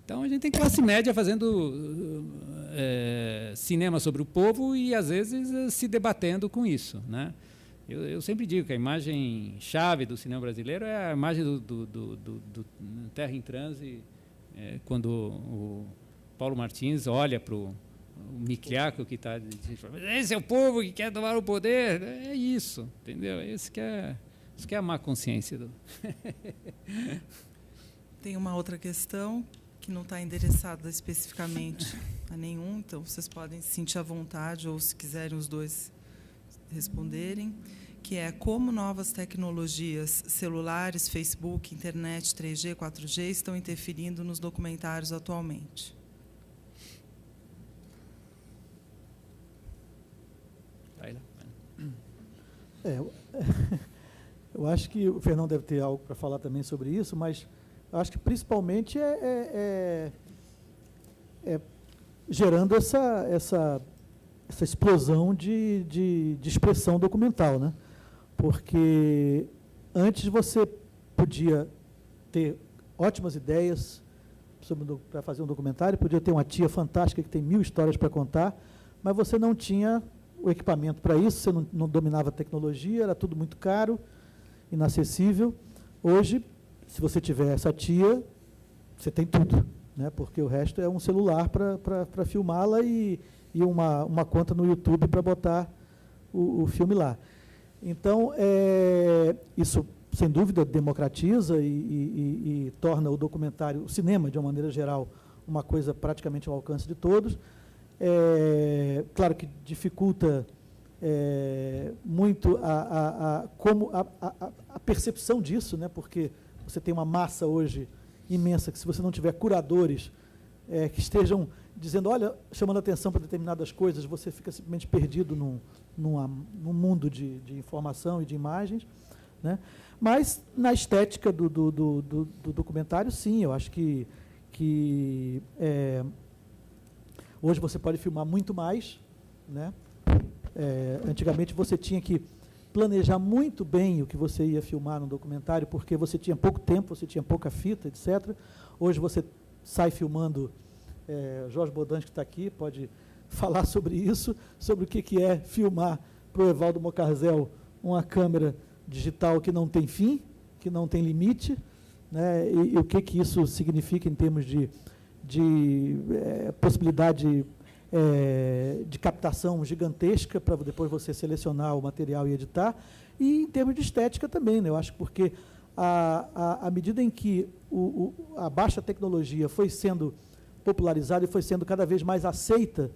Então, a gente tem classe média fazendo cinema sobre o povo e, às vezes, se debatendo com isso. Né? Eu sempre digo que a imagem chave do cinema brasileiro é a imagem do Terra em Transe, quando o Paulo Martins olha para o Micliaco que está dizendo, esse é o povo que quer tomar o poder. É isso, entendeu? Isso que é a má consciência. Tem uma outra questão que não está endereçada especificamente a nenhum, então vocês podem se sentir à vontade ou, se quiserem, os dois responderem, que é como novas tecnologias, celulares, Facebook, internet, 3G, 4G, estão interferindo nos documentários atualmente. Eu acho que o Fernão deve ter algo para falar também sobre isso, mas eu acho que principalmente gerando essa explosão de expressão documental, né? Porque antes você podia ter ótimas ideias para fazer um documentário, podia ter uma tia fantástica que tem 1000 histórias para contar, mas você não tinha o equipamento para isso, você não dominava a tecnologia, era tudo muito caro, inacessível. Hoje, se você tiver essa tia, você tem tudo, né? Porque o resto é um celular para filmá-la e uma conta no YouTube para botar o filme lá. Então, isso, sem dúvida, democratiza e torna o documentário, o cinema, de uma maneira geral, uma coisa praticamente ao alcance de todos. Claro que dificulta muito a percepção disso, né? Porque você tem uma massa hoje imensa que, se você não tiver curadores que estejam dizendo, olha, chamando atenção para determinadas coisas, você fica simplesmente perdido num mundo de informação e de imagens, né? Mas, na estética do documentário, sim, eu acho que hoje você pode filmar muito mais, né? Antigamente você tinha que planejar muito bem o que você ia filmar no documentário, porque você tinha pouco tempo, você tinha pouca fita, etc. Hoje você sai filmando, Jorge Bodansky, que está aqui, pode falar sobre isso, sobre o que é filmar para o Evaldo Mocarzel uma câmera digital que não tem fim, que não tem limite, né? E o que isso significa em termos de possibilidade de captação gigantesca para depois você selecionar o material e editar, e em termos de estética também, né? Eu acho que porque à medida em que a baixa tecnologia foi sendo popularizada e foi sendo cada vez mais aceita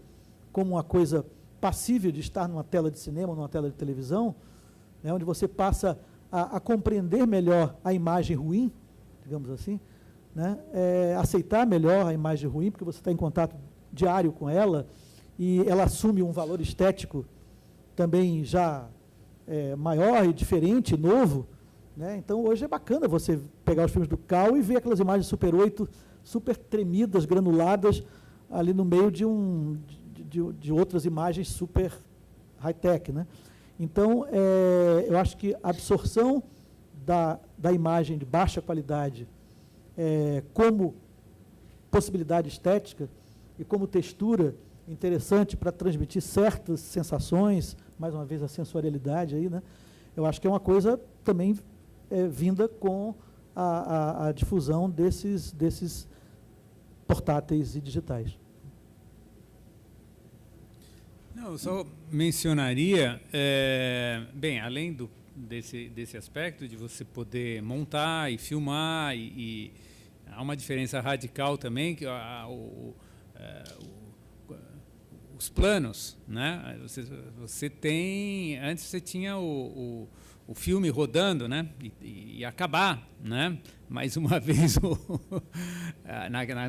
como uma coisa passível de estar numa tela de cinema, numa tela de televisão, né, onde você passa a compreender melhor a imagem ruim, digamos assim, né, aceitar melhor a imagem ruim, porque você está em contato diário com ela, e ela assume um valor estético também já maior e diferente, novo, né? Então, hoje é bacana você pegar os filmes do Cal e ver aquelas imagens Super 8, super tremidas, granuladas, ali no meio de outras imagens super high-tech, né? Então, eu acho que a absorção da imagem de baixa qualidade como possibilidade estética e como textura interessante para transmitir certas sensações, mais uma vez a sensorialidade aí, né? Eu acho que é uma coisa também vinda com a difusão desses portáteis e digitais. Não, eu só mencionaria, bem, além desse aspecto de você poder montar e filmar, e há uma diferença radical também, que os planos, né? Você tem, antes você tinha o filme rodando, né? E acabar, né? Mais uma vez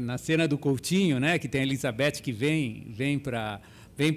na cena do Coutinho, né? Que tem a Elizabeth que vem para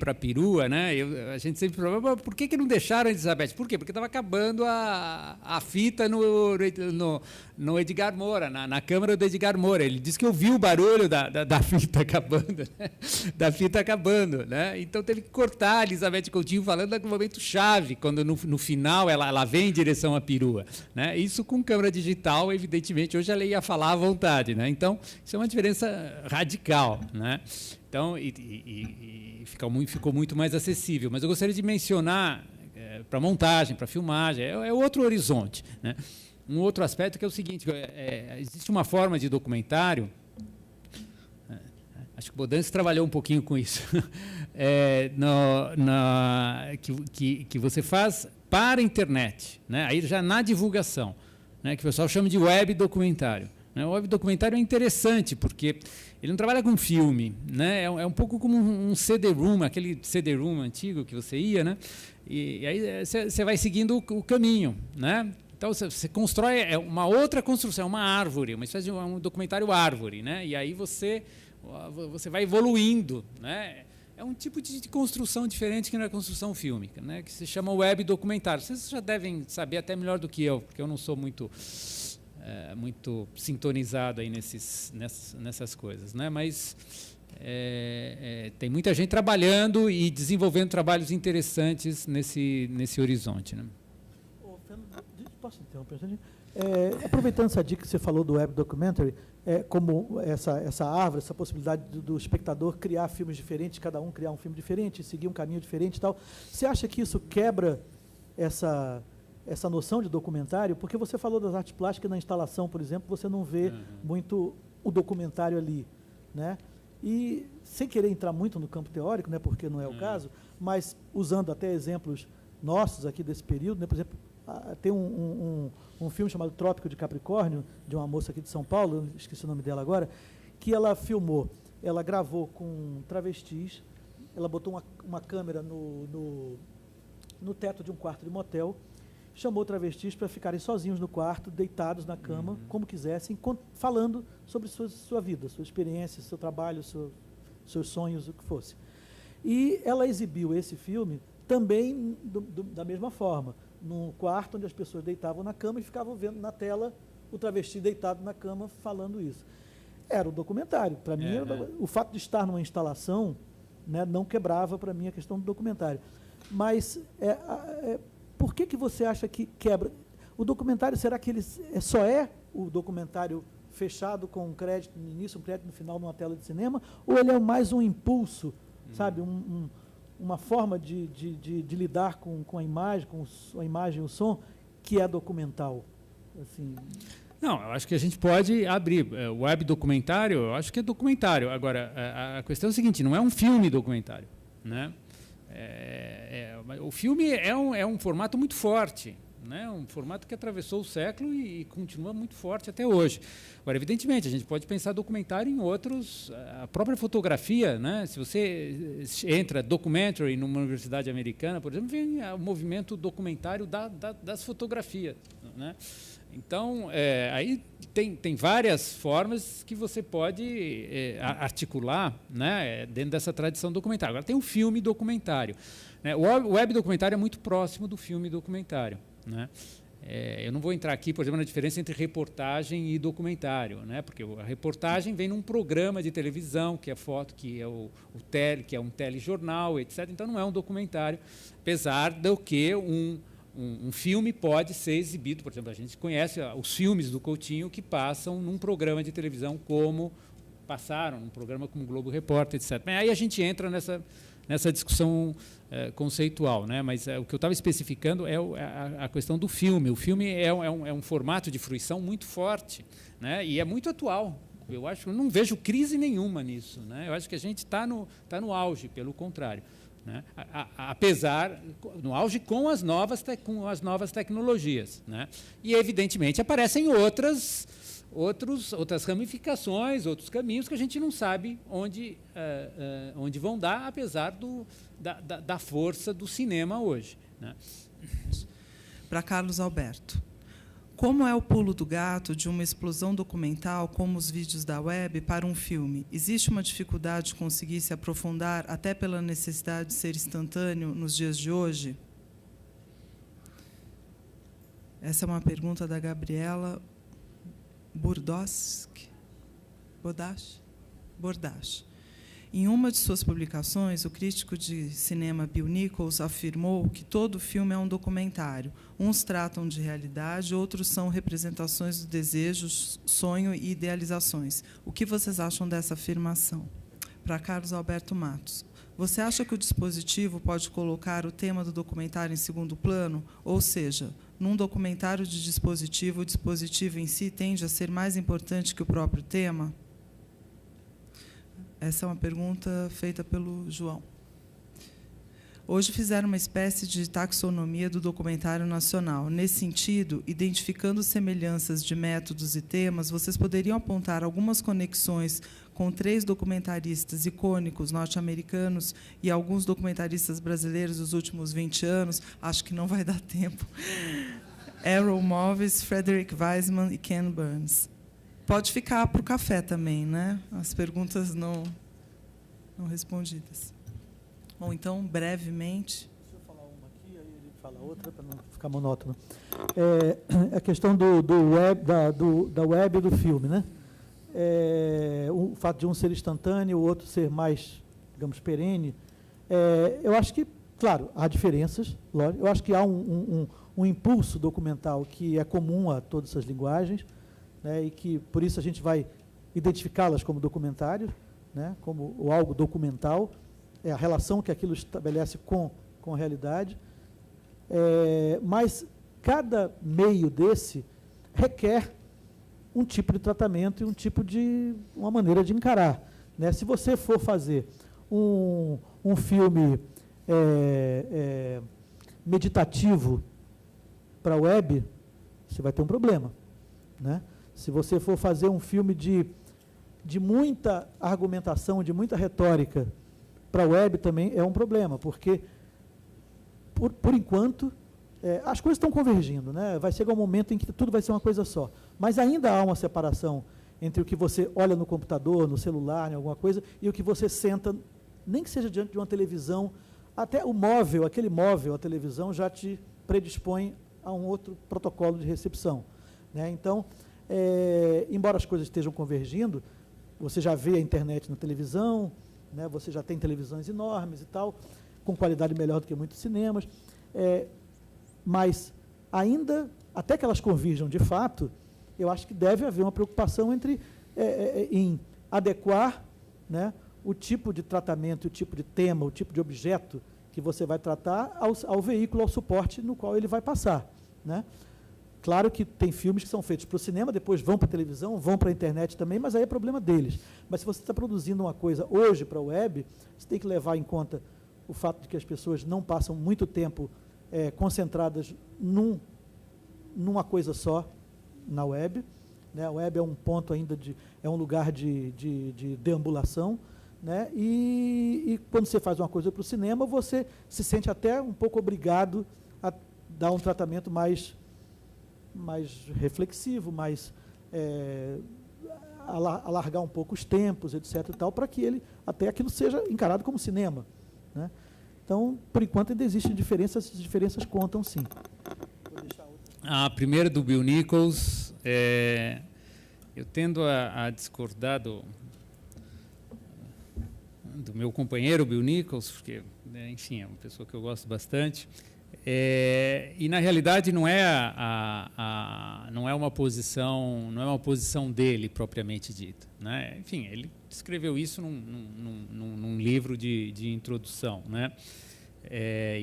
a perua, né? A gente sempre falava, por que não deixaram a Elizabeth? Por quê? Porque estava acabando a fita no Edgar Moura, na câmera do Edgar Moura. Ele disse que ouviu o barulho da fita acabando, né? Da fita acabando, né? Então teve que cortar a Elizabeth Coutinho falando naquele momento chave, quando no final ela vem em direção à perua, né? Isso com câmera digital, evidentemente, hoje ela ia falar à vontade, né? Então, isso é uma diferença radical, né? Então, ficou muito mais acessível. Mas eu gostaria de mencionar, para montagem, para filmagem, é outro horizonte, né? Um outro aspecto que é o seguinte, existe uma forma de documentário, acho que o Bodansky trabalhou um pouquinho com isso, que você faz para a internet, né? Aí já na divulgação, né? Que o pessoal chama de web documentário. O web documentário é interessante, porque ele não trabalha com filme, né? É um pouco como um CD-ROOM, aquele CD-ROOM antigo que você ia, né? E aí você vai seguindo o caminho, né? Então você constrói uma outra construção, uma árvore, uma espécie de um documentário árvore, né? E aí você vai evoluindo, né? É um tipo de construção diferente que não é construção fílmica, né? Que se chama web documentário. Vocês já devem saber até melhor do que eu, porque eu não sou muito sintonizado aí nessas coisas, né? Mas tem muita gente trabalhando e desenvolvendo trabalhos interessantes nesse horizonte, né? Posso interromper? Aproveitando essa dica que você falou do web documentary, como essa árvore, essa possibilidade do espectador criar filmes diferentes, cada um criar um filme diferente, seguir um caminho diferente e tal, você acha que isso quebra essa noção de documentário? Porque você falou das artes plásticas na instalação, por exemplo, você não vê muito o documentário ali, né? E, sem querer entrar muito no campo teórico, né, porque não é o caso, mas usando até exemplos nossos aqui desse período, né, por exemplo, tem um filme chamado Trópico de Capricórnio, de uma moça aqui de São Paulo, eu esqueci o nome dela agora, que ela filmou, ela gravou com travestis, ela botou uma câmera no teto de um quarto de motel, chamou travestis para ficarem sozinhos no quarto, deitados na cama, como quisessem, falando sobre sua vida, sua experiência, seu trabalho, seus sonhos, o que fosse. E ela exibiu esse filme também da mesma forma, num quarto onde as pessoas deitavam na cama e ficavam vendo na tela o travesti deitado na cama falando isso. Era um documentário. Para mim, o fato de estar numa instalação, né, não quebrava para mim a questão do documentário. Mas por que você acha que quebra? O documentário, será que ele só é o documentário fechado com um crédito no início, um crédito no final, numa tela de cinema? Ou ele é mais um impulso, sabe, uma forma de lidar com a imagem, e o som, que é documental? Assim. Não, eu acho que a gente pode abrir. O web documentário, eu acho que é documentário. Agora, a questão é a seguinte, não é um filme documentário, né? O filme é um formato muito forte, né? Um formato que atravessou o século e continua muito forte até hoje. Agora, evidentemente, a gente pode pensar documentário em outros. A própria fotografia, né? Se você entra documentary numa universidade americana, por exemplo, vem o movimento documentário das fotografias, né? Então, aí tem várias formas que você pode articular, né, dentro dessa tradição documentária. Agora, tem o filme documentário, né? O web documentário é muito próximo do filme documentário, né? Eu não vou entrar aqui, por exemplo, na diferença entre reportagem e documentário, né? Porque a reportagem vem num programa de televisão, que é foto, que é que é um telejornal, etc. Então, não é um documentário, apesar do que um filme pode ser exibido. Por exemplo, a gente conhece os filmes do Coutinho que passam num programa de televisão como passaram, num programa como Globo Repórter, etc. Aí a gente entra nessa discussão conceitual, né? Mas o que eu estava especificando é a questão do filme. O filme é um formato de fruição muito forte, né? E é muito atual. Eu não vejo crise nenhuma nisso, né? Eu acho que a gente está no auge, pelo contrário, né? Apesar no auge com as novas tecnologias, né? E evidentemente aparecem outras ramificações, outros caminhos que a gente não sabe onde vão dar, apesar da força do cinema hoje, né? Para Carlos Alberto, como é o pulo do gato de uma explosão documental, como os vídeos da web, para um filme? Existe uma dificuldade de conseguir se aprofundar, até pela necessidade de ser instantâneo nos dias de hoje? Essa é uma pergunta da Gabriela Bordache. Em uma de suas publicações, o crítico de cinema Bill Nichols afirmou que todo filme é um documentário. Uns tratam de realidade, outros são representações do desejo, sonho e idealizações. O que vocês acham dessa afirmação? Para Carlos Alberto Matos. Você acha que o dispositivo pode colocar o tema do documentário em segundo plano? Ou seja, num documentário de dispositivo, o dispositivo em si tende a ser mais importante que o próprio tema? Essa é uma pergunta feita pelo João. Hoje fizeram uma espécie de taxonomia do documentário nacional. Nesse sentido, identificando semelhanças de métodos e temas, vocês poderiam apontar algumas conexões com 3 documentaristas icônicos norte-americanos e alguns documentaristas brasileiros dos últimos 20 anos? Acho que não vai dar tempo. Errol Morris, Frederick Wiseman e Ken Burns. Pode ficar para o café também, né? As perguntas não respondidas. Bom, então, brevemente. Deixa eu falar uma aqui, aí ele fala outra, para não ficar monótono. A questão da web e do filme, né? O fato de um ser instantâneo, o outro ser mais, digamos, perene. Eu acho que, claro, há diferenças, lógico. Eu acho que há um impulso documental que é comum a todas essas linguagens, né, e que, por isso, a gente vai identificá-las como documentário, né, como algo documental, a relação que aquilo estabelece com a realidade. Mas cada meio desse requer um tipo de tratamento e uma maneira de encarar, né? Se você for fazer um filme meditativo para a web, você vai ter um problema, né? Se você for fazer um filme de muita argumentação, de muita retórica para a web, também é um problema, porque, por enquanto, as coisas estão convergindo, né? Vai chegar um momento em que tudo vai ser uma coisa só, mas ainda há uma separação entre o que você olha no computador, no celular, em alguma coisa, e o que você senta, nem que seja diante de uma televisão, até o móvel, aquele móvel, a televisão, já te predispõe a um outro protocolo de recepção, né? Então, embora as coisas estejam convergindo, você já vê a internet na televisão, né? Você já tem televisões enormes e tal, com qualidade melhor do que muitos cinemas, mas ainda, até que elas convirjam de fato, eu acho que deve haver uma preocupação em adequar, né, o tipo de tratamento, o tipo de tema, o tipo de objeto que você vai tratar ao veículo, ao suporte no qual ele vai passar, né? Claro que tem filmes que são feitos para o cinema, depois vão para a televisão, vão para a internet também, mas aí é problema deles. Mas se você está produzindo uma coisa hoje para a web, você tem que levar em conta o fato de que as pessoas não passam muito tempo concentradas numa coisa só na web, né? A web é um ponto ainda é um lugar de deambulação, né? E quando você faz uma coisa para o cinema, você se sente até um pouco obrigado a dar um tratamento mais reflexivo, mais alargar um pouco os tempos, etc. e tal, para que até aquilo seja encarado como cinema, né? Então, por enquanto, ainda existem diferenças, essas diferenças contam, sim. Vou deixar outra. A primeira do Bill Nichols, eu tendo a discordar do meu companheiro Bill Nichols, porque, enfim, é uma pessoa que eu gosto bastante. E na realidade não é uma posição dele propriamente dita, né? Enfim, ele escreveu isso num livro de introdução, né?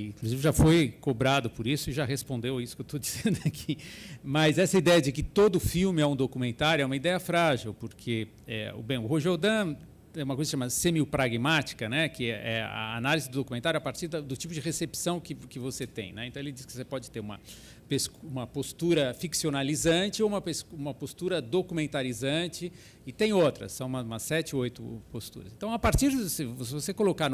Inclusive já foi cobrado por isso e já respondeu isso que eu estou dizendo aqui. Mas essa ideia de que todo filme é um documentário é uma ideia frágil, porque o Roger Dain é uma coisa chamada semiopragmática, né, que é a análise do documentário a partir do tipo de recepção que você tem, né? Então ele diz que você pode ter uma postura ficcionalizante ou uma postura documentarizante, e tem outras, são umas 7 ou 8 posturas. Então, a partir se você colocar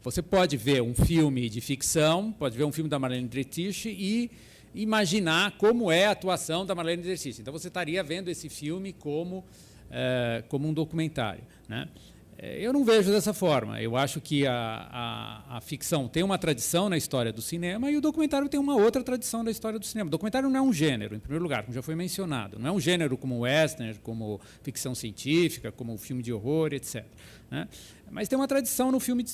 você pode ver um filme de ficção, pode ver um filme da Marlene Dietrich e imaginar como é a atuação da Marlene Dietrich. Então você estaria vendo esse filme como um documentário, né? Eu não vejo dessa forma. Eu acho que a ficção tem uma tradição na história do cinema e o documentário tem uma outra tradição na história do cinema. O documentário não é um gênero, em primeiro lugar, como já foi mencionado. Não é um gênero como o western, como ficção científica, como filme de horror, etc., né? Mas tem uma tradição no filme,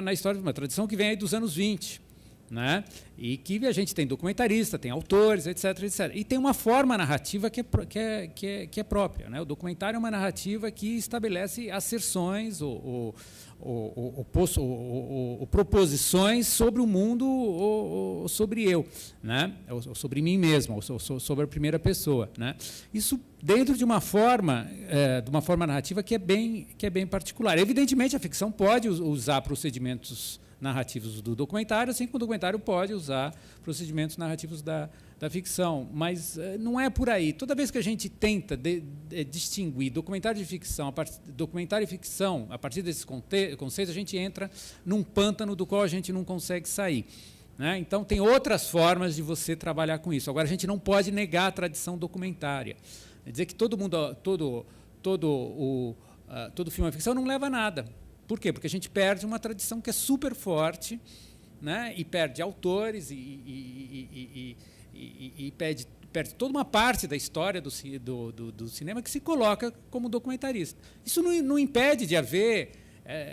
na história, uma tradição que vem aí dos anos 20. Né? E que a gente tem documentarista, tem autores, etc., etc. E tem uma forma narrativa que é própria, né? O documentário é uma narrativa que estabelece asserções ou proposições sobre o mundo ou sobre eu, né? Ou sobre mim mesmo, ou sobre a primeira pessoa, né? Isso dentro de uma forma narrativa que é bem particular. Evidentemente, a ficção pode usar procedimentos narrativos do documentário, assim como o documentário pode usar procedimentos narrativos da ficção, mas não é por aí. Toda vez que a gente tenta distinguir documentário e ficção a partir desses conceitos, a gente entra num pântano do qual a gente não consegue sair, né? Então, tem outras formas de você trabalhar com isso. Agora, a gente não pode negar a tradição documentária. Quer dizer que todo filme é ficção não leva a nada. Por quê? Porque a gente perde uma tradição que é super forte, né? E perde autores e perde toda uma parte da história do cinema que se coloca como documentarista. Isso não impede de haver...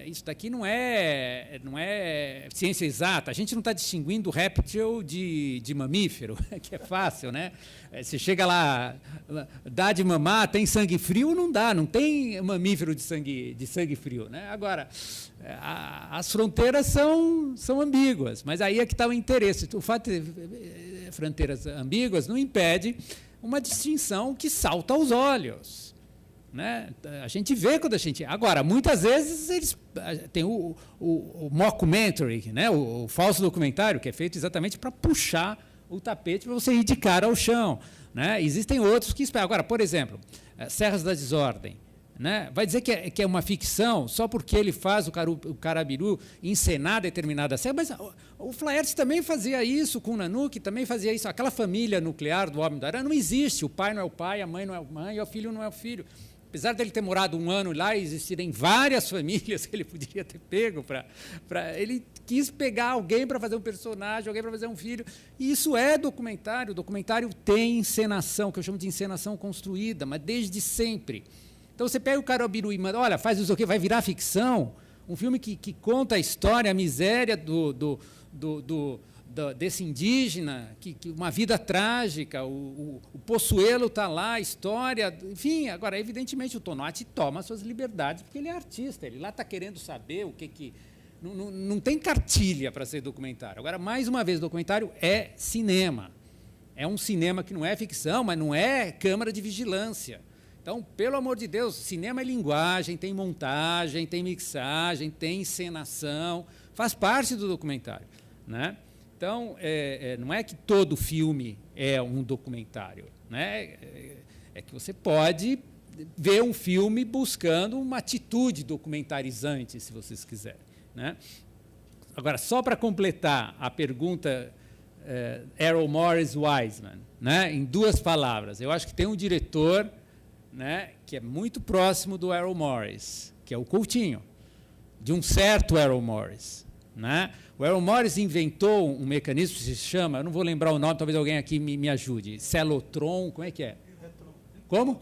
isso daqui não é ciência exata. A gente não está distinguindo réptil de mamífero, que é fácil, né? Você chega lá, dá de mamar, tem sangue frio? Não dá, não tem mamífero de sangue frio, né? Agora, as fronteiras são ambíguas, mas aí é que está o interesse. O fato de fronteiras ambíguas não impede uma distinção que salta aos olhos, né? A gente vê quando a gente... Agora, muitas vezes eles tem o mockumentary, né? O falso documentário, que é feito exatamente para puxar o tapete para você ir de cara ao chão, né? Existem outros que esperam. Agora, por exemplo, Serras da Desordem, né? Vai dizer que é uma ficção só porque ele faz o Carabiru encenar determinada cena, mas o Flaherty também fazia isso com o Nanook, também fazia isso. Aquela família nuclear do Homem da Aranha não existe. O pai não é o pai, a mãe não é a mãe, e o filho não é o filho. Apesar dele ter morado 1 ano lá e existirem várias famílias que ele poderia ter pego ele quis pegar alguém para fazer um personagem, alguém para fazer um filho. E isso é documentário. O documentário tem encenação, que eu chamo de encenação construída, mas desde sempre. Então, você pega o Caruaru e manda, olha, faz isso aqui, vai virar ficção. Um filme que conta a história, a miséria desse indígena, uma vida trágica, o Poçuelo está lá, a história, enfim. Agora, evidentemente, o Tonotti toma suas liberdades, porque ele é artista, ele lá está querendo saber o que... Não tem cartilha para ser documentário. Agora, mais uma vez, documentário é cinema. É um cinema que não é ficção, mas não é câmara de vigilância. Então, pelo amor de Deus, cinema é linguagem, tem montagem, tem mixagem, tem encenação, faz parte do documentário, né? Então, não é que todo filme é um documentário, né? É que você pode ver um filme buscando uma atitude documentarizante, se vocês quiserem, né? Agora, só para completar a pergunta, Errol Morris Wiseman, né? Em 2 palavras, eu acho que tem um diretor, né, que é muito próximo do Errol Morris, que é o Coutinho, de um certo Errol Morris, né? O Errol Morris inventou um mecanismo que se chama, eu não vou lembrar o nome, talvez alguém aqui me ajude, celotron, como é que é? Como?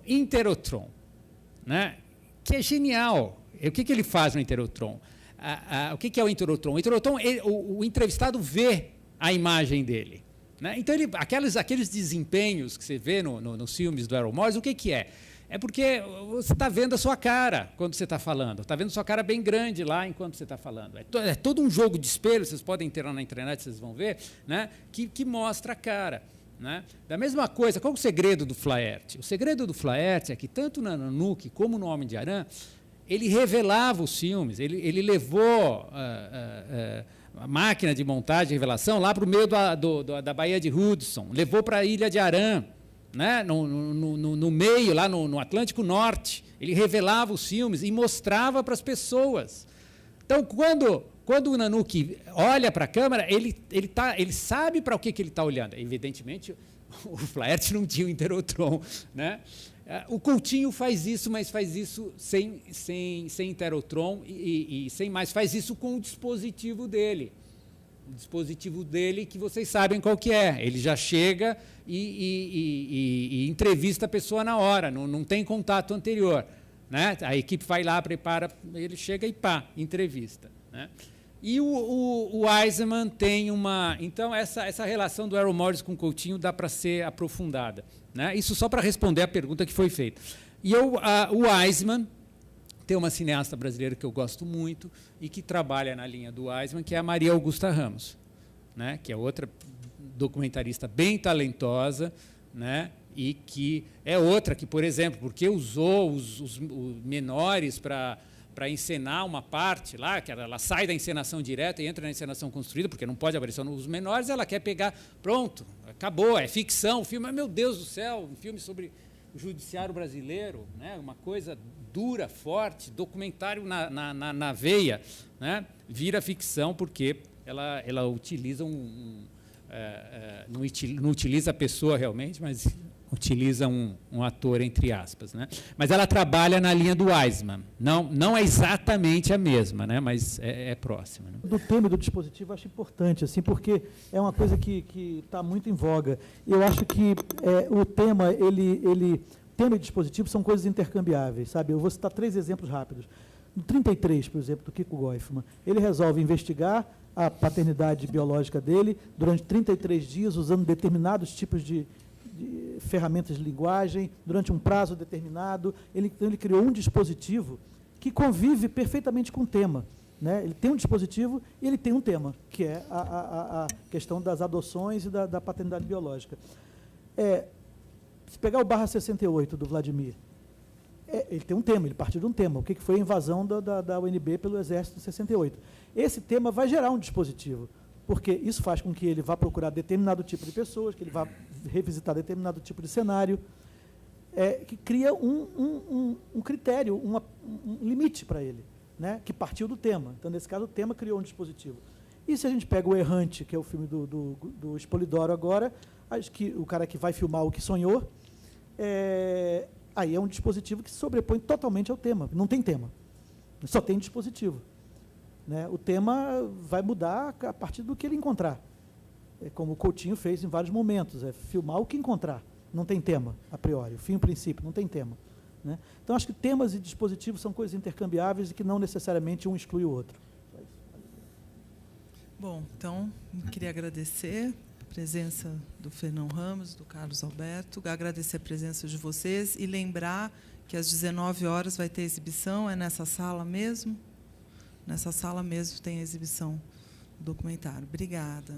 Interotron, né? Que é genial. O que ele faz no Interotron? O que é o Interotron? O Interotron, o entrevistado vê a imagem dele, né? Então, aqueles desempenhos que você vê nos filmes do Errol Morris, o que é? É porque você está vendo a sua cara quando você está falando. Está vendo a sua cara bem grande lá enquanto você está falando. É todo um jogo de espelho, vocês podem entrar na internet, vocês vão ver, né? Que mostra a cara, né? Da mesma coisa, qual é o segredo do Flaherty? O segredo do Flaherty é que, tanto no Nanook como no Homem de Arã, ele revelava os filmes, ele levou a máquina de montagem e revelação lá para o meio da Baía de Hudson, levou para a Ilha de Arã, né? No meio, lá no Atlântico Norte. Ele revelava os filmes e mostrava para as pessoas. Então, quando o Nanook olha para a câmera, ele sabe para o que ele está olhando. Evidentemente, o Flaherty não tinha o Interotron, né? O Coutinho faz isso, mas faz isso sem Interotron e sem mais. Faz isso com o dispositivo dele. O dispositivo dele, que vocês sabem qual que é. Ele já chega e entrevista a pessoa na hora, não tem contato anterior, né? A equipe vai lá, prepara, ele chega e pá, entrevista, né? E o Wiseman tem uma... Então, essa relação do Errol Morris com o Coutinho dá para ser aprofundada, né? Isso só para responder a pergunta que foi feita. E o Wiseman tem uma cineasta brasileira que eu gosto muito e que trabalha na linha do Wiseman, que é a Maria Augusta Ramos, né? Que é outra documentarista bem talentosa, né? E que é outra que, por exemplo, porque usou os menores para encenar uma parte lá, que ela sai da encenação direta e entra na encenação construída, porque não pode aparecer nos menores, ela quer pegar, pronto, acabou, é ficção, o filme, meu Deus do céu, um filme sobre o judiciário brasileiro, né? Uma coisa dura, forte, documentário na veia, né? Vira ficção porque ela utiliza não utiliza a pessoa realmente, mas utiliza um ator, entre aspas, né? Mas ela trabalha na linha do Wiseman. Não é exatamente a mesma, né? Mas é próxima, né? Do tema e do dispositivo eu acho importante, assim, porque é uma coisa que está muito em voga. Eu acho que o tema, tema e dispositivo são coisas intercambiáveis, sabe? Eu vou citar 3 exemplos rápidos. No 33, por exemplo, do Kiko Goifman, ele resolve investigar a paternidade biológica dele durante 33 dias, usando determinados tipos de ferramentas de linguagem, durante um prazo determinado. Ele criou um dispositivo que convive perfeitamente com o tema, né? Ele tem um dispositivo e ele tem um tema, que é a questão das adoções e da paternidade biológica. Se pegar o /68 do Vladimir, ele tem um tema, ele partiu de um tema. O que foi a invasão da UNB pelo Exército em 68? Esse tema vai gerar um dispositivo, porque isso faz com que ele vá procurar determinado tipo de pessoas, que ele vá revisitar determinado tipo de cenário, que cria um critério, um limite para ele, né, que partiu do tema. Então, nesse caso, o tema criou um dispositivo. E se a gente pega o Errante, que é o filme do Espolidoro agora, acho que o cara que vai filmar o que sonhou, aí é um dispositivo que se sobrepõe totalmente ao tema. Não tem tema, só tem dispositivo. Né? O tema vai mudar a partir do que ele encontrar. É como o Coutinho fez em vários momentos, é filmar o que encontrar. Não tem tema, a priori. O fim e o princípio, não tem tema. Né? Então, acho que temas e dispositivos são coisas intercambiáveis e que não necessariamente um exclui o outro. Bom, então, queria agradecer a presença do Fernão Ramos, do Carlos Alberto, agradecer a presença de vocês e lembrar que às 19 horas vai ter exibição, é nessa sala mesmo? Nessa sala mesmo tem a exibição do documentário. Obrigada.